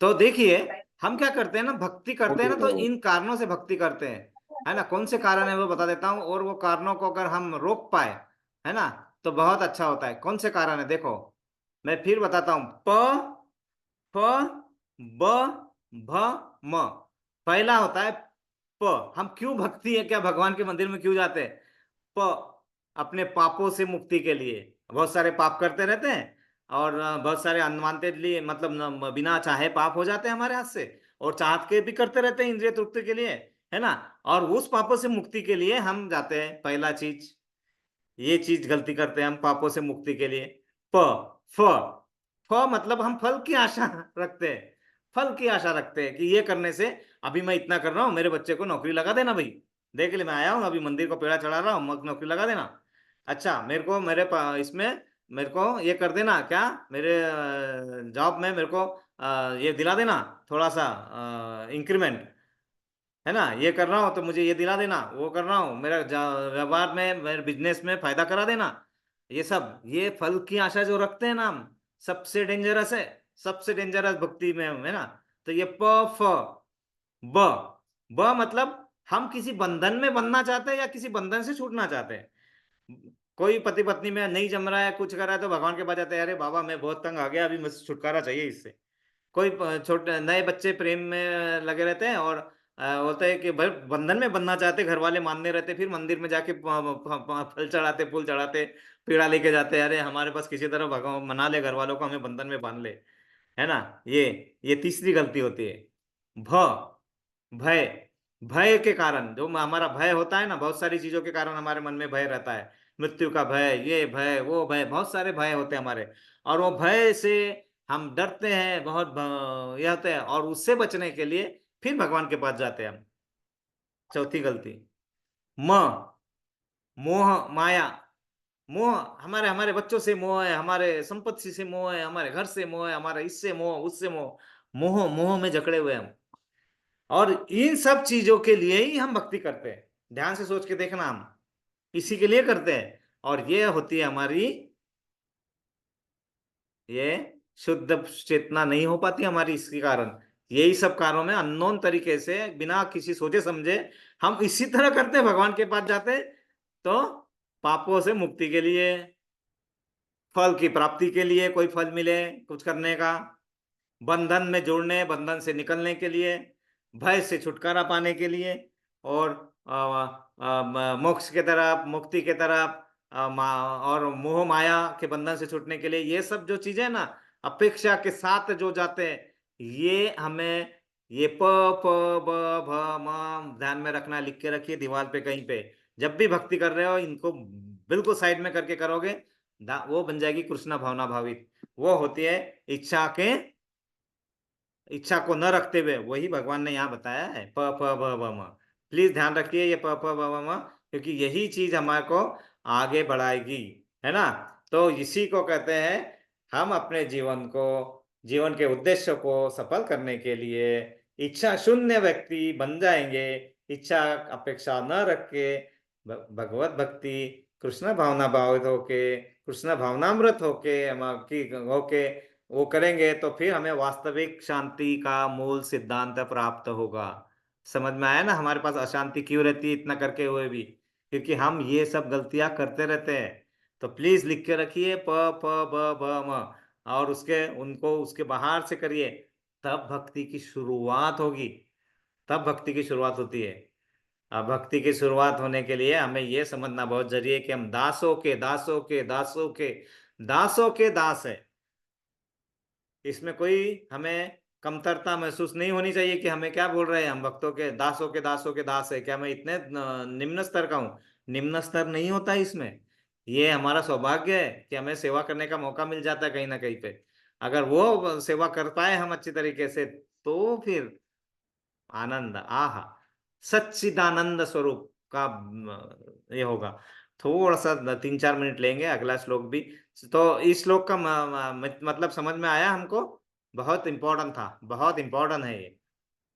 [SPEAKER 1] तो देखिए, हम क्या करते हैं ना, भक्ति करते हैं ना, तो
[SPEAKER 5] कौन
[SPEAKER 1] इन कारणों से भक्ति करते हैं, है ना? कौन से कारण है वो बता देता हूँ, और वो कारणों को अगर हम रोक पाए, है ना, तो बहुत अच्छा होता है। कौन से कारण है देखो, मैं फिर बताता हूँ। प ब भ म। पहला होता है प। हम क्यों भक्ति है क्या, भगवान के मंदिर में क्यों जाते हैं? प, अपने पापों से मुक्ति के लिए। बहुत सारे पाप करते रहते हैं, और बहुत सारे अनवांटेडली, मतलब बिना चाहे पाप हो जाते हैं हमारे हाथ से, और चाहत के भी करते रहते हैं इंद्रिय तृप्ति के लिए, है ना? और उस पापों से मुक्ति के लिए हम जाते हैं। पहला चीज, ये चीज गलती करते हैं हम पापों से मुक्ति के लिए। प, फ। फ मतलब हम फल की आशा रखते हैं। फल की आशा रखते हैं कि ये करने से, अभी मैं इतना कर रहा हूँ, मेरे बच्चे को नौकरी लगा देना भाई, देख ले मैं आया हूँ अभी मंदिर को पेड़ा चढ़ा रहा हूँ, नौकरी लगा देना। अच्छा, मेरे को इसमें मेरे को ये कर देना क्या, मेरे जॉब में मेरे को ये दिला देना, थोड़ा सा इंक्रीमेंट, है ना? ये कर रहा हूँ तो मुझे ये दिला देना, वो कर रहा हूँ मेरा व्यापार में, मेरे बिजनेस में फायदा करा देना। ये सब, ये फल की आशा जो रखते हैं ना हम, सबसे डेंजरस है। सबसे डेंजरस भक्ति में, है ना? तो ये प फ ब। ब मतलब हम किसी बंधन में बंधना चाहते हैं, या किसी बंधन से छूटना चाहते हैं। कोई पति पत्नी में नहीं जम रहा है, कुछ कर रहा है, तो भगवान के पास जाते हैं, अरे बाबा मैं बहुत तंग आ गया, अभी मुझे छुटकारा चाहिए इससे। कोई छोटे नए बच्चे प्रेम में लगे रहते हैं, और बोलते हैं कि भाई बंधन में बनना चाहते, घर वाले मानने रहते, फिर मंदिर में जाके फल चढ़ाते, फूल चढ़ाते, पीड़ा लेके जाते हैं, अरे हमारे पास किसी तरह भगवान मना ले घर वालों को, हमें बंधन में बांध ले, है ना? ये तीसरी गलती होती है। भ, भय। भय के कारण, जो हमारा भय होता है ना, बहुत सारी चीजों के कारण हमारे मन में भय रहता है। मृत्यु का भय, ये भय, वो भय, बहुत सारे भय होते हैं हमारे, और वो भय से हम डरते हैं बहुत, ये होते हैं, और उससे बचने के लिए फिर भगवान के पास जाते हैं हम। चौथी गलती, म, मोह माया। मोह, हमारे हमारे बच्चों से मोह है, हमारे संपत्ति से मोह है, हमारे घर से मोह है, हमारे इससे मोह, उससे मोह। मोह मोह में जकड़े हुए हम, और इन सब चीजों के लिए ही हम भक्ति करते हैं। ध्यान से सोच के देखना, हम इसी के लिए करते हैं, और ये होती है हमारी, ये शुद्ध चेतना नहीं हो पाती हमारी इसके कारण। यही सब कारणों में अननोन तरीके से, बिना किसी सोचे समझे, हम इसी तरह करते हैं, भगवान के पास जाते हैं, तो पापों से मुक्ति के लिए, फल की प्राप्ति के लिए, कोई फल मिले कुछ करने का, बंधन में जोड़ने, बंधन से निकलने के लिए, भय से छुटकारा पाने के लिए, और मोक्ष के तरफ, मुक्ति के तरफ, और मोह माया के बंधन से छूटने के लिए, ये सब जो चीजें ना, अपेक्षा के साथ जो जाते हैं, ये हमें, ये प प ब भ म ध्यान में रखना, लिख के रखिए दीवार पे कहीं पे। जब भी भक्ति कर रहे हो, इनको बिल्कुल साइड में करके करोगे, वो बन जाएगी कृष्णा भावना भावित। वो होती है इच्छा के, इच्छा को न रखते हुए, वही भगवान ने यहाँ बताया है, प प ब ब म। प्लीज ध्यान रखिए ये प प ब ब म, क्योंकि यही चीज हमारे को आगे बढ़ाएगी, है ना? तो इसी को कहते हैं, हम अपने जीवन को, जीवन के उद्देश्य को सफल करने के लिए इच्छा शून्य व्यक्ति बन जाएंगे। इच्छा अपेक्षा न रख के भगवत भक्ति, कृष्ण भावना भावित होके, कृष्ण भावनामृत होके, होके वो करेंगे, तो फिर हमें वास्तविक शांति का मूल सिद्धांत प्राप्त होगा। समझ में आया ना हमारे पास अशांति क्यों रहती है इतना करके हुए भी? क्योंकि हम ये सब गलतियां करते रहते हैं। तो प्लीज लिख के रखिए प प ब ब म, और उसके उनको उसके बाहर से करिए, तब भक्ति की शुरुआत होगी। तब भक्ति की शुरुआत होती है। अब भक्ति की शुरुआत होने के लिए हमें यह समझना बहुत जरूरी है कि हम दासों के दासों के दासों के दासों के दास है। इसमें कोई हमें कमतरता महसूस नहीं होनी चाहिए कि हमें क्या बोल रहे हैं, हम भक्तों के दासों के दासों के दास है, क्या मैं इतने निम्न स्तर का हूँ? निम्न स्तर नहीं होता इसमें। ये हमारा सौभाग्य है कि हमें सेवा करने का मौका मिल जाता है कहीं ना कहीं पे। अगर वो सेवा कर पाए हम अच्छी तरीके से, तो फिर आनंद, आहा, सच्चिदानंद स्वरूप का ये होगा। थोड़ा सा 3-4 मिनट लेंगे अगला श्लोक भी। तो इस श्लोक का मतलब समझ में आया हमको? बहुत इम्पोर्टेंट था, बहुत इम्पोर्टेंट है ये,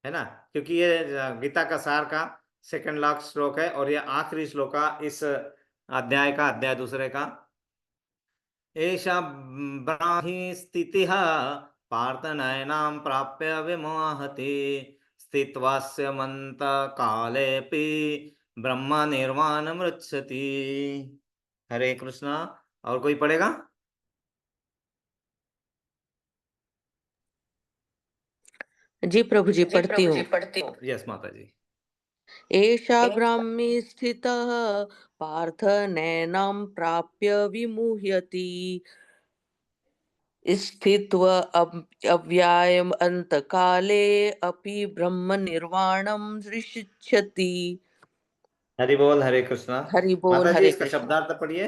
[SPEAKER 1] है ना? क्योंकि ये गीता का सार का सेकंड लास्ट श्लोक है और ये आखिरी श्लोक का इस अध्याय का, अध्याय दूसरे का। एषा ब्राहि स्थितिः पार्थनयनां प्राप्य विमोहति स्थित्वास्य कालेऽपि ब्रह्म निर्वाणमृच्छति। हरे कृष्णा। और कोई पढ़ेगा?
[SPEAKER 2] जी प्रभु जी, पढ़ती हूँ।
[SPEAKER 1] यस माता जी।
[SPEAKER 2] एषा ब्राह्मी स्थितः पार्थ नैनां प्राप्य विमुह्यति स्थित्वा अव्यायम् अन्तकाले अपि ब्रह्म निर्वाणं ऋषिष्यति।
[SPEAKER 1] हरि बोल, हरे कृष्णा।
[SPEAKER 2] हरि बोल,
[SPEAKER 1] माता जी
[SPEAKER 2] हरे
[SPEAKER 1] इसका
[SPEAKER 2] कृष्णा।
[SPEAKER 1] शब्दार्थ पढ़िए।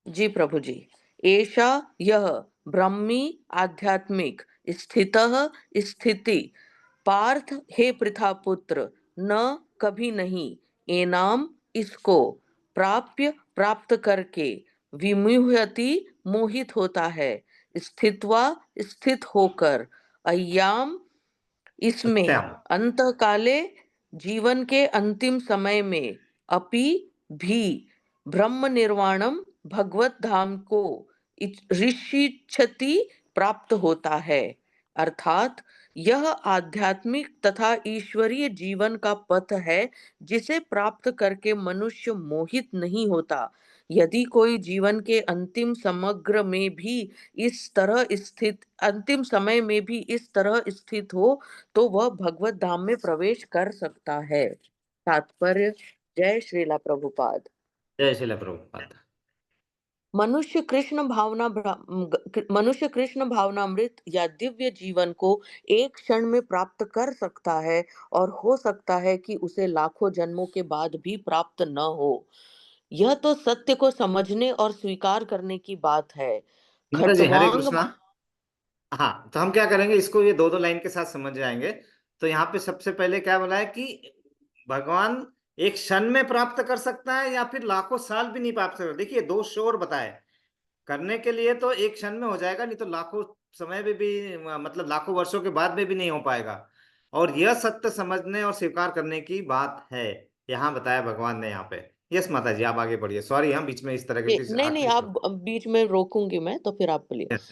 [SPEAKER 2] जी प्रभु जी। एषा यह ब्रह्मी आध्यात्मिक स्थितः स्थिति पार्थ हे पृथा पुत्र न कभी नहीं एनाम इसको प्राप्य प्राप्त करके विमुह्यति मोहित होता है स्थित्वा स्थित होकर अय्याम इसमें
[SPEAKER 1] सत्यम।
[SPEAKER 2] अंतकाले जीवन के अंतिम समय में अपि भी ब्रह्म निर्वाणम भगवत धाम को ऋषिच्छति प्राप्त होता है। अर्थात यह आध्यात्मिक तथा ईश्वरीय जीवन का पथ है जिसे प्राप्त करके मनुष्य मोहित नहीं होता। यदि कोई जीवन के अंतिम समय में भी इस तरह स्थित हो तो वह भगवत धाम में प्रवेश कर सकता है। तात्पर्य। जय श्रीला प्रभुपाद।
[SPEAKER 1] जय श्रील प्रभुपाद।
[SPEAKER 2] मनुष्य कृष्ण भावनामृत या दिव्य जीवन को एक क्षण में प्राप्त कर सकता है और हो सकता है कि उसे लाखों जन्मों के बाद भी प्राप्त न हो। यह तो सत्य को समझने और स्वीकार करने की बात है।
[SPEAKER 1] माता जी हरे
[SPEAKER 2] खट्वांग।
[SPEAKER 1] कृष्णा। हाँ, तो हम क्या करेंगे, इसको ये दो दो लाइन के साथ समझ जाएंगे। तो यहाँ पे सबसे पहले क्या बोला है कि भगवान एक क्षण में प्राप्त कर सकता है या फिर लाखों साल भी नहीं प्राप्त कर सकता। देखिए दो शोर बताए। करने के लिए तो एक क्षण में हो जाएगा, नहीं तो लाखों समय में भी, मतलब लाखों वर्षों के बाद में भी नहीं हो पाएगा। और यह सत्य समझने और स्वीकार करने की बात है, यहाँ बताया भगवान ने यहाँ पे। यस माता जी आप आगे बढ़िए। सॉरी, हम बीच में इस तरह के
[SPEAKER 2] नहीं नहीं,
[SPEAKER 1] आखिरी
[SPEAKER 2] आप
[SPEAKER 1] श्लोक।
[SPEAKER 2] बीच में रोकूंगी मैं तो फिर आप बोलिए।
[SPEAKER 1] यस।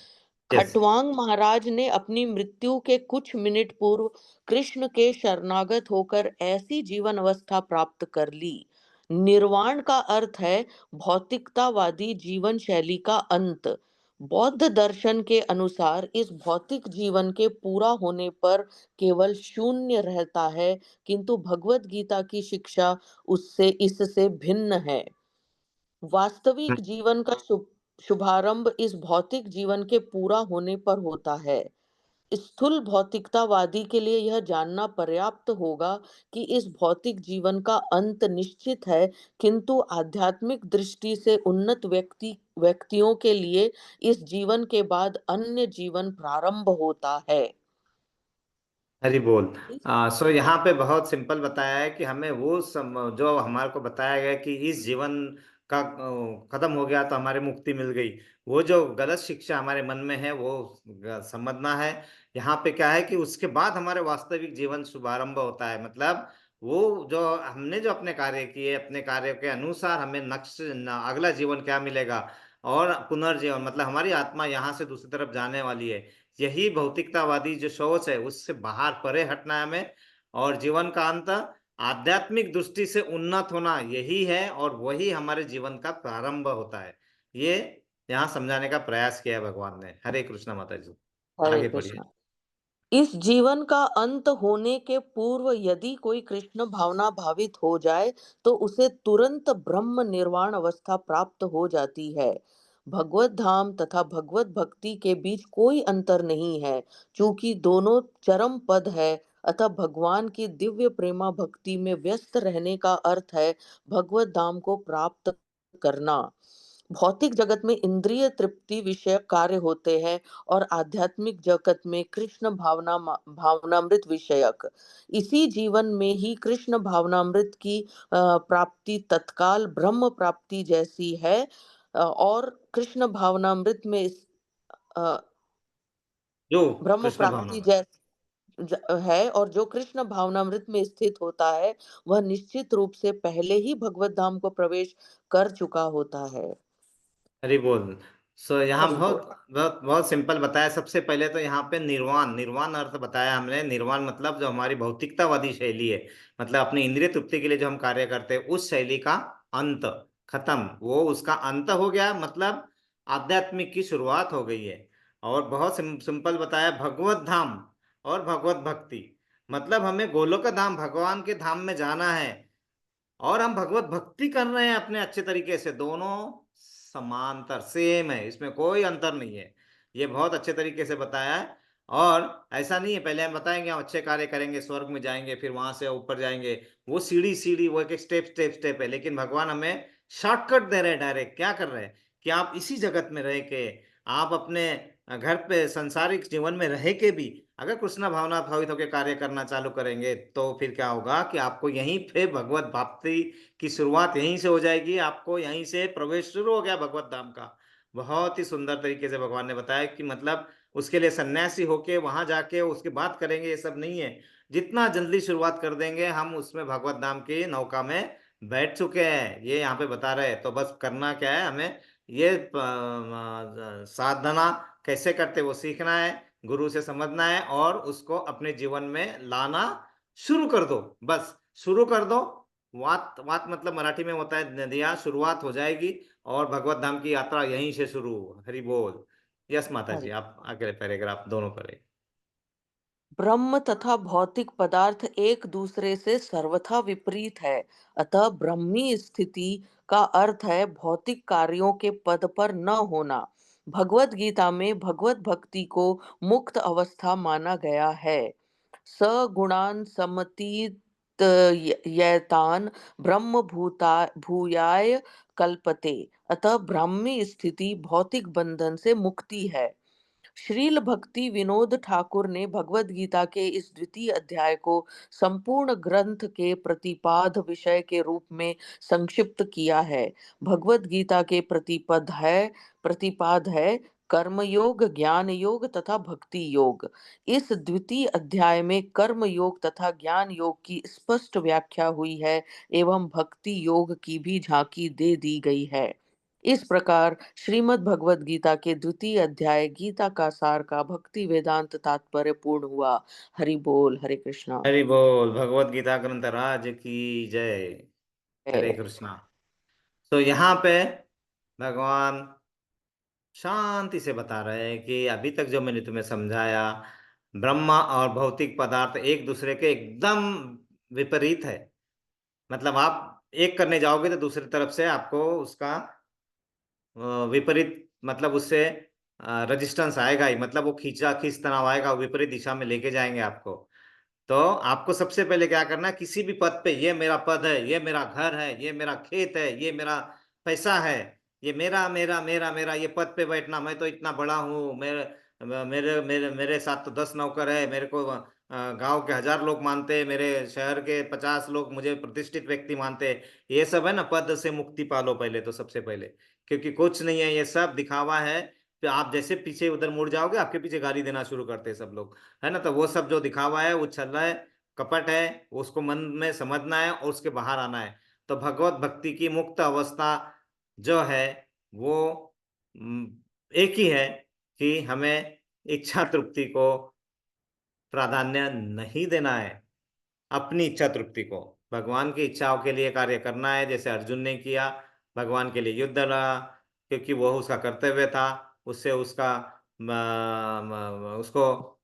[SPEAKER 1] यस।
[SPEAKER 2] खटवांग महाराज ने अपनी मृत्यु के कुछ मिनट पूर्व कृष्ण के शरणागत होकर ऐसी जीवन अवस्था प्राप्त कर ली। निर्वाण का अर्थ है भौतिकतावादी जीवन शैली का अंत। बौद्ध दर्शन के अनुसार इस भौतिक जीवन के पूरा होने पर केवल शून्य रहता है, किंतु भगवत गीता की शिक्षा इससे भिन्न है। वास्तविक जीवन का शुभारंभ इस भौतिक जीवन के पूरा होने पर होता है। स्थूल भौतिकतावादी के लिए यह जानना पर्याप्त होगा कि इस भौतिक जीवन का अंत निश्चित है, किंतु आध्यात्मिक दृष्टि से उन्नत व्यक्तियों के लिए इस जीवन के बाद अन्य जीवन प्रारंभ होता है।
[SPEAKER 1] हरि बोल। सो यहाँ पे बहुत सिंपल बताया है कि हमें जो हमारे को बताया गया कि इस जीवन का खत्म हो गया तो हमारे मुक्ति मिल गई, वो जो गलत शिक्षा हमारे मन में है वो समझना है। यहाँ पे क्या है कि उसके बाद हमारे वास्तविक जीवन शुभारंभ होता है। मतलब वो जो हमने जो अपने कार्य किए, अपने कार्य के अनुसार हमें अगला जीवन क्या मिलेगा, और पुनर्जीवन मतलब हमारी आत्मा यहाँ से दूसरी तरफ जाने वाली है। यही भौतिकतावादी जो सोच है उससे बाहर परे हटना है हमें। और जीवन का अंत आध्यात्मिक दृष्टि से उन्नत होना यही है, और वही हमारे जीवन का प्रारंभ होता है। ये यहाँ समझाने का प्रयास किया है भगवान ने। हरे कृष्णा माता जी।
[SPEAKER 2] हरे
[SPEAKER 1] आगे
[SPEAKER 2] कृष्णा।
[SPEAKER 1] बढ़िए।
[SPEAKER 2] इस जीवन का अंत होने के पूर्व यदि कोई कृष्ण भावना भावित हो जाए तो उसे तुरंत ब्रह्म निर्वाण अवस्था प्राप्त हो जाती है। भगवत धाम तथा भगवत भक्ति के बीच कोई अंतर नहीं है, क्योंकि दोनों चरम पद है। अतः भगवान की दिव्य प्रेमा भक्ति में व्यस्त रहने का अर्थ है भगवत धाम को प्राप्त करना। भौतिक जगत में इंद्रिय तृप्ति विषयक कार्य होते हैं और आध्यात्मिक जगत में कृष्ण भावनामृत विषयक। इसी जीवन में ही कृष्ण भावनामृत की प्राप्ति तत्काल ब्रह्म प्राप्ति जैसी है। और कृष्ण भावनामृत में अ,
[SPEAKER 1] जो
[SPEAKER 2] ब्रह्म
[SPEAKER 1] कृष्ण भावना
[SPEAKER 2] प्राप्ति है, और जो कृष्ण भावनामृत में स्थित होता है वह निश्चित रूप से पहले ही भगवत धाम को प्रवेश कर चुका होता है।
[SPEAKER 1] हरि बोल। यहाँ
[SPEAKER 2] हरि
[SPEAKER 1] बहुत
[SPEAKER 2] बोल।
[SPEAKER 1] बहुत बहुत सिंपल बताया। सबसे पहले तो यहाँ पे निर्वाण निर्वाण अर्थ बताया हमने। निर्वाण मतलब जो हमारी भौतिकतावादी शैली है, मतलब अपनी इंद्रिय तृप्ति के लिए जो हम कार्य करते हैं, उस शैली का अंत, खत्म, वो उसका अंत हो गया, मतलब आध्यात्मिक की शुरुआत हो गई है। और बहुत सिंपल बताया, भगवत धाम और भगवत भक्ति, मतलब हमें गोलोक धाम, भगवान के धाम में जाना है, और हम भगवत भक्ति कर रहे हैं अपने अच्छे तरीके से। दोनों समांतर सेम है, इसमें कोई अंतर नहीं है। ये बहुत अच्छे तरीके से बताया है। और ऐसा नहीं है पहले हम बताएंगे हम अच्छे कार्य करेंगे, स्वर्ग में जाएंगे, फिर वहां से ऊपर जाएंगे, वो सीढ़ी सीढ़ी, वो एक स्टेप स्टेप स्टेप है। लेकिन भगवान हमें शॉर्टकट दे रहे हैं, डायरेक्ट। क्या कर रहे हैं कि आप इसी जगत में रह के, आप अपने घर पे संसारिक जीवन में रह के भी अगर कृष्ण भावना भावित होकर कार्य करना चालू करेंगे, तो फिर क्या होगा कि आपको यहीं पे भगवत भक्ति की शुरुआत यहीं से हो जाएगी। आपको यहीं से प्रवेश शुरू हो गया भगवत धाम का। बहुत ही सुंदर तरीके से भगवान ने बताया कि मतलब उसके लिए सन्यासी होके वहां जाके उसके बाद करेंगे, ये सब नहीं है। जितना जल्दी शुरुआत कर देंगे हम, उसमें भगवत धाम की नौका में बैठ चुके हैं, ये यहाँ पे बता रहे हैं। तो बस करना क्या है हमें, ये साधना कैसे करते वो सीखना है, गुरु से समझना है, और उसको अपने जीवन में लाना शुरू कर दो। बस शुरू कर दो। वात वात मतलब मराठी में होता है नदिया, शुरुआत हो जाएगी और भगवत धाम की यात्रा यहीं से शुरू। हरि बोल। यस माता जी,
[SPEAKER 2] हरि।
[SPEAKER 1] आप अगले पैराग्राफ दोनों पढ़े।
[SPEAKER 2] ब्रह्म तथा भौतिक पदार्थ एक दूसरे से सर्वथा विपरीत है। अतः ब्रह्मी स्थिति का अर्थ है भौतिक कार्यों के पद पर न होना। भगवत गीता में भगवत भक्ति को मुक्त अवस्था माना गया है। सगुणान समतीत यैतान ब्रह्म भूता भूयाय कल्पते। अतः ब्राह्मी स्थिति भौतिक बंधन से मुक्ति है। श्रील भक्ति विनोद ठाकुर ने भगवत गीता के इस द्वितीय अध्याय को संपूर्ण ग्रंथ के प्रतिपाद में संक्षिप्त किया है। भगवत गीता के प्रतिपाद है कर्म योग, ज्ञान योग तथा भक्ति योग। इस द्वितीय अध्याय में कर्म योग तथा ज्ञान योग की स्पष्ट व्याख्या हुई है एवं भक्ति योग की भी झांकी दे दी गई है। इस प्रकार श्रीमद् भगवत गीता के द्वितीय अध्याय गीता का सार का भक्ति वेदांत तात्पर्य पूर्ण हुआ। हरि बोल। हरे कृष्णा।
[SPEAKER 1] हरि बोल। भगवत गीता ग्रंथ राज की जय। हरे
[SPEAKER 2] जय।
[SPEAKER 1] कृष्णा। तो यहाँ पे भगवान शांति से बता रहे हैं कि अभी तक जो मैंने तुम्हें समझाया, ब्रह्मा और भौतिक पदार्थ एक दूसरे के एकदम विपरीत है। मतलब आप एक करने जाओगे तो दूसरी तरफ से आपको उसका विपरीत, मतलब उससे रेजिस्टेंस आएगा ही, मतलब वो खींच तनाव आएगा, विपरीत दिशा में लेके जाएंगे आपको। तो आपको सबसे पहले क्या करना है, किसी भी पद पे, ये मेरा पद है, ये मेरा घर है, ये मेरा खेत है, ये मेरा पैसा है, ये मेरा मेरा मेरा मेरा, ये पद पे बैठना, मैं तो इतना बड़ा हूँ, मेरे मेरे मेरे मेरे साथ तो 10 नौकर है, मेरे को गांव के 1000 लोग मानते हैं, मेरे शहर के 50 लोग मुझे प्रतिष्ठित व्यक्ति मानते हैं। ये सब है ना, पद से मुक्ति पालो पहले तो, सबसे पहले। क्योंकि कुछ नहीं है, ये सब दिखावा है। फिर आप जैसे पीछे उधर मुड़ जाओगे, आपके पीछे गाली देना शुरू करते हैं सब लोग, है ना। तो वो सब जो दिखावा है, वो छल रहा है, कपट है, उसको मन में समझना है और उसके बाहर आना है। तो भगवत भक्ति की मुक्त अवस्था जो है वो एक ही है कि हमें इच्छा तृप्ति को प्राधान्य नहीं देना है, अपनी इच्छा तृप्ति को, भगवान की इच्छाओं के लिए कार्य करना है। जैसे अर्जुन ने किया, भगवान के लिए युद्ध लड़ा, क्योंकि वह उसका कर्तव्य था। उससे उसको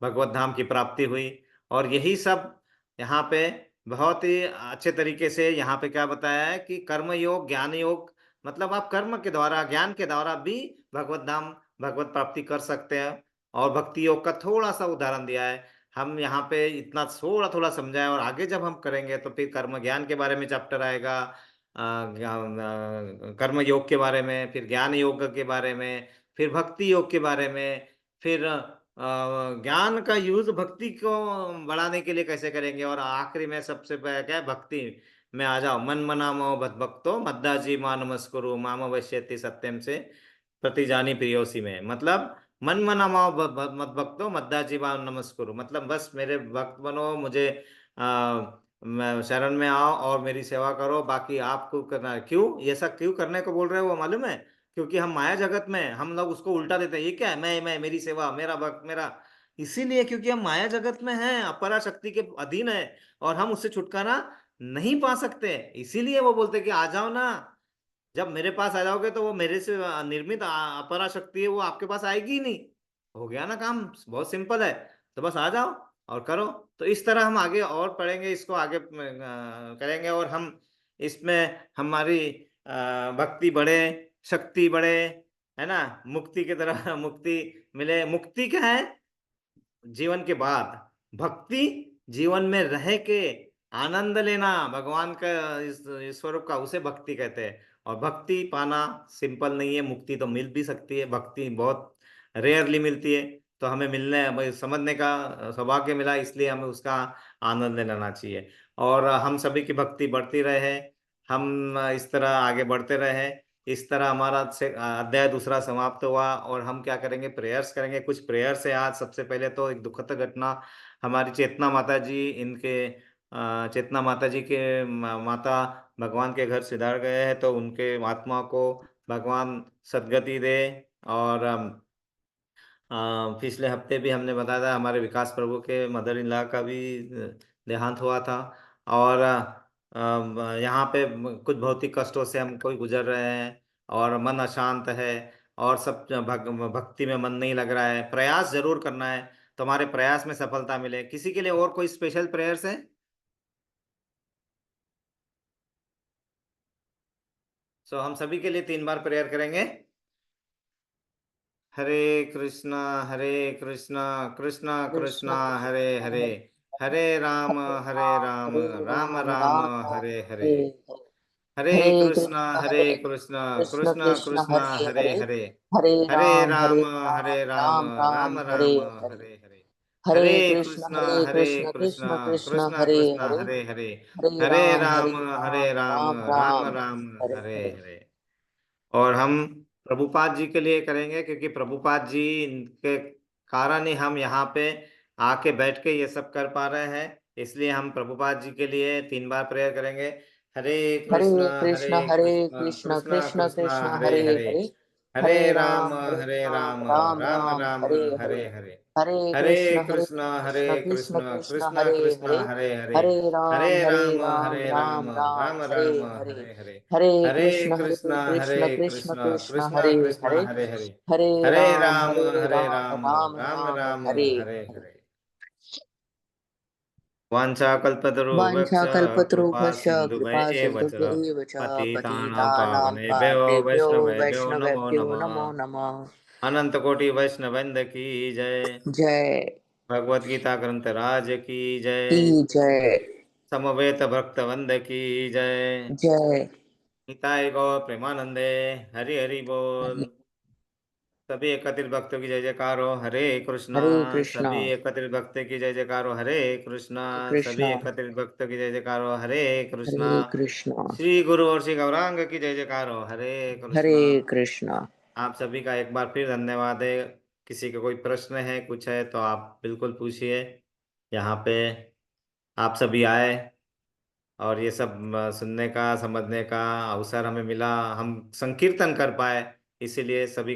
[SPEAKER 1] भगवत धाम की प्राप्ति हुई। और यही सब यहाँ पे बहुत ही अच्छे तरीके से यहाँ पे क्या बताया है कि कर्म योग, ज्ञान योग, मतलब आप कर्म के द्वारा, ज्ञान के द्वारा भी भगवत धाम, भगवत प्राप्ति कर सकते हैं। और भक्ति योग का थोड़ा सा उदाहरण दिया है। हम यहाँ पे इतना थोड़ा थोड़ा समझाए, और आगे जब हम करेंगे तो फिर कर्म ज्ञान के बारे में चैप्टर आएगा, कर्म योग के बारे में, फिर ज्ञान योग के बारे में, फिर भक्ति योग के बारे में, फिर ज्ञान का यूज भक्ति को बढ़ाने के लिए कैसे करेंगे, और आखिरी में सबसे पहले क्या है, भक्ति में आ जाओ। मन मना मो भक्तो मद्दाजी मा नमस्कुरु माम वश्यति सत्यम से प्रतिजानी प्रियोसी में, मतलब मन मना माओ मत भक्तो मद्दाजी मा नमस्कुरु, मतलब बस मेरे भक्त बनो, मुझे शरण में आओ और मेरी सेवा करो, बाकी आपको करना है। क्यों ये सब क्यों करने को बोल रहे हो वो मालूम है? क्योंकि हम माया जगत में हम लोग उसको उल्टा देते हैं, ये क्या है, मैं मेरी सेवा, मेरा भक्त, मेरा, इसीलिए क्योंकि हम माया जगत में हैं, अपरा शक्ति के अधीन है, और हम उससे छुटकारा नहीं पा सकते, इसीलिए वो बोलते कि आ जाओ ना, जब मेरे पास आ जाओगे तो वो मेरे से निर्मित अपरा शक्ति है, वो आपके पास आएगी ही नहीं। हो गया ना काम, बहुत सिंपल है। तो बस आ जाओ और करो। तो इस तरह हम आगे और पढ़ेंगे, इसको आगे करेंगे, और हम इसमें हमारी भक्ति बढ़े, शक्ति बढ़े, है ना, मुक्ति की तरह मुक्ति मिले। मुक्ति क्या है? जीवन के बाद। भक्ति जीवन में रह के आनंद लेना भगवान का, इस स्वरूप का, उसे भक्ति कहते हैं। और भक्ति पाना सिंपल नहीं है, मुक्ति तो मिल भी सकती है, भक्ति बहुत रेयरली मिलती है, तो हमें मिलने भाई समझने का सौभाग्य मिला, इसलिए हमें उसका आनंद लेना चाहिए। और हम सभी की भक्ति बढ़ती रहे, हम इस तरह आगे बढ़ते रहे। इस तरह हमारा अध्याय दूसरा समाप्त हुआ, और हम क्या करेंगे, प्रेयर्स करेंगे। कुछ प्रेयर्स है आज। सबसे पहले तो एक दुखद घटना, हमारी चेतना माता जी, इनके चेतना माता जी के माता भगवान के घर सिधार गए हैं, तो उनके आत्मा को भगवान सद्गति दे। और पिछले हफ्ते भी हमने बताया था हमारे विकास प्रभु के मदर इन लॉ का भी देहांत हुआ था। और यहाँ पे कुछ भौतिक कष्टों से हम कोई गुजर रहे हैं, और मन अशांत है, और सब भक्ति में मन नहीं लग रहा है। प्रयास जरूर करना है, तुम्हारे प्रयास में सफलता मिले। किसी के लिए और कोई स्पेशल प्रेयर्स है? सो हम सभी के लिए 3 बार प्रेयर करेंगे। हरे कृष्णा हरे कृष्णा कृष्णा
[SPEAKER 2] कृष्ण
[SPEAKER 1] कृष्णा हरे
[SPEAKER 2] कृष्ण
[SPEAKER 1] हरे,
[SPEAKER 2] हरे
[SPEAKER 1] हरे राम
[SPEAKER 2] हरे
[SPEAKER 1] हरे
[SPEAKER 2] राम
[SPEAKER 1] राम,
[SPEAKER 2] हरे
[SPEAKER 1] राम
[SPEAKER 2] राम
[SPEAKER 1] राम
[SPEAKER 2] राम राम
[SPEAKER 1] हरे हरे।
[SPEAKER 2] हरे
[SPEAKER 1] हरे
[SPEAKER 2] हरे
[SPEAKER 1] कृष्णा
[SPEAKER 2] कृष्ण
[SPEAKER 1] हरे
[SPEAKER 2] हरे
[SPEAKER 1] कृष्णा
[SPEAKER 2] कृष्ण
[SPEAKER 1] कृष्णा
[SPEAKER 2] कृष्ण
[SPEAKER 1] कृष्णा
[SPEAKER 2] हरे
[SPEAKER 1] हरे
[SPEAKER 2] हरे
[SPEAKER 1] हरे,
[SPEAKER 2] हरे
[SPEAKER 1] हरे राम
[SPEAKER 2] राम
[SPEAKER 1] हरे राम,
[SPEAKER 2] राम
[SPEAKER 1] राम
[SPEAKER 2] राम हरे
[SPEAKER 1] राम
[SPEAKER 2] हरे
[SPEAKER 1] हरे हरे।
[SPEAKER 2] हरे
[SPEAKER 1] हरे कृष्णा
[SPEAKER 2] कृष्ण
[SPEAKER 1] हरे
[SPEAKER 2] कृष्ण
[SPEAKER 1] कृष्णा
[SPEAKER 2] कृष्ण कृष्ण
[SPEAKER 1] कृष्णा
[SPEAKER 2] हरे
[SPEAKER 1] कृष्णा
[SPEAKER 2] हरे
[SPEAKER 1] हरे हरे, हरे
[SPEAKER 2] हरे
[SPEAKER 1] राम हरे
[SPEAKER 2] राम
[SPEAKER 1] राम,
[SPEAKER 2] राम
[SPEAKER 1] राम
[SPEAKER 2] राम
[SPEAKER 1] राम
[SPEAKER 2] हरे
[SPEAKER 1] हरे
[SPEAKER 2] हरे
[SPEAKER 1] हरे। और हम प्रभुपाद जी के लिए करेंगे, क्योंकि प्रभुपाद जी के कारण ही हम यहाँ पे आके बैठ के ये सब कर पा रहे हैं, इसलिए हम प्रभुपाद जी के लिए 3 बार प्रेयर करेंगे। हरे
[SPEAKER 2] हरे
[SPEAKER 1] कृष्णा
[SPEAKER 2] हरे
[SPEAKER 1] कृष्णा
[SPEAKER 2] कृष्ण
[SPEAKER 1] कृष्णा
[SPEAKER 2] कृष्ण
[SPEAKER 1] हरे
[SPEAKER 2] हरे
[SPEAKER 1] हरे,
[SPEAKER 2] हरे
[SPEAKER 1] हरे
[SPEAKER 2] हरे
[SPEAKER 1] राम
[SPEAKER 2] हरे
[SPEAKER 1] हरे राम,
[SPEAKER 2] राम
[SPEAKER 1] राम
[SPEAKER 2] राम
[SPEAKER 1] राम
[SPEAKER 2] हरे हरे
[SPEAKER 1] हरे हरे।
[SPEAKER 2] हरे
[SPEAKER 1] हरे
[SPEAKER 2] कृष्ण कृष्ण
[SPEAKER 1] कृष्णा
[SPEAKER 2] कृष्ण
[SPEAKER 1] कृष्णा
[SPEAKER 2] हरे
[SPEAKER 1] कृष्णा
[SPEAKER 2] हरे
[SPEAKER 1] हरे हरे,
[SPEAKER 2] हरे
[SPEAKER 1] हरे राम
[SPEAKER 2] राम
[SPEAKER 1] हरे राम,
[SPEAKER 2] राम राम
[SPEAKER 1] राम
[SPEAKER 2] हरे
[SPEAKER 1] राम
[SPEAKER 2] हरे
[SPEAKER 1] हरे हरे।
[SPEAKER 2] हरे
[SPEAKER 1] हरे
[SPEAKER 2] कृष्ण कृष्ण
[SPEAKER 1] कृष्णा
[SPEAKER 2] कृष्ण
[SPEAKER 1] कृष्णा
[SPEAKER 2] हरे
[SPEAKER 1] कृष्णा
[SPEAKER 2] हरे
[SPEAKER 1] हरे हरे,
[SPEAKER 2] हरे
[SPEAKER 1] हरे
[SPEAKER 2] राम
[SPEAKER 1] राम,
[SPEAKER 2] राम
[SPEAKER 1] राम
[SPEAKER 2] राम
[SPEAKER 1] राम
[SPEAKER 2] हरे
[SPEAKER 1] हरे
[SPEAKER 2] हरे
[SPEAKER 1] हरे। वाञ्छाकल्पतरुभ्यश्च कृपा
[SPEAKER 2] वाञ्छाकल्पतरुभ्यश्च कृपा
[SPEAKER 1] सिन्धुभ्य एव च,
[SPEAKER 2] सिन्धुभ्यैव च
[SPEAKER 1] पतितानां
[SPEAKER 2] पतितानां
[SPEAKER 1] पावनेभ्यो
[SPEAKER 2] पावनेभ्यो
[SPEAKER 1] वैष्णवेभ्यो नमो
[SPEAKER 2] वैष्णवेभ्यो
[SPEAKER 1] नमः।
[SPEAKER 2] नमो नमः।
[SPEAKER 1] अनंत कोटि वैष्णवृंद की जय।
[SPEAKER 2] जय
[SPEAKER 1] भगवत गीता ग्रंथ राज की
[SPEAKER 2] की
[SPEAKER 1] जय।
[SPEAKER 2] जय
[SPEAKER 1] समवेत भक्त वंद की जय।
[SPEAKER 2] जय।
[SPEAKER 1] निताय गौर प्रेमानंदे, हरि हरि बोल।
[SPEAKER 2] हरे
[SPEAKER 1] सभी एकत्रित भक्तों की जय जयकार हो, हरे कृष्णा।
[SPEAKER 2] हरे कृष्णा
[SPEAKER 1] सभी एकत्रित भक्तों की जय जयकार हो, हरे कृष्णा।
[SPEAKER 2] हरे
[SPEAKER 1] सभी
[SPEAKER 2] कृष्णा
[SPEAKER 1] एकत्रित भक्तों की जय जयकार हो, हरे कृष्णा।
[SPEAKER 2] हरे कृष्णा
[SPEAKER 1] श्री गुरु और श्री गौरांग की जय जयकार हो, हरे
[SPEAKER 2] हरे
[SPEAKER 1] कृष्णा।
[SPEAKER 2] कृष्णा।
[SPEAKER 1] आप सभी का एक बार फिर धन्यवाद है। किसी का कोई प्रश्न है, कुछ है तो आप बिल्कुल पूछिए। यहाँ पे आप सभी आए, और ये सब सुनने का समझने का अवसर हमें मिला, हम संकीर्तन कर पाए, इसीलिए सभी का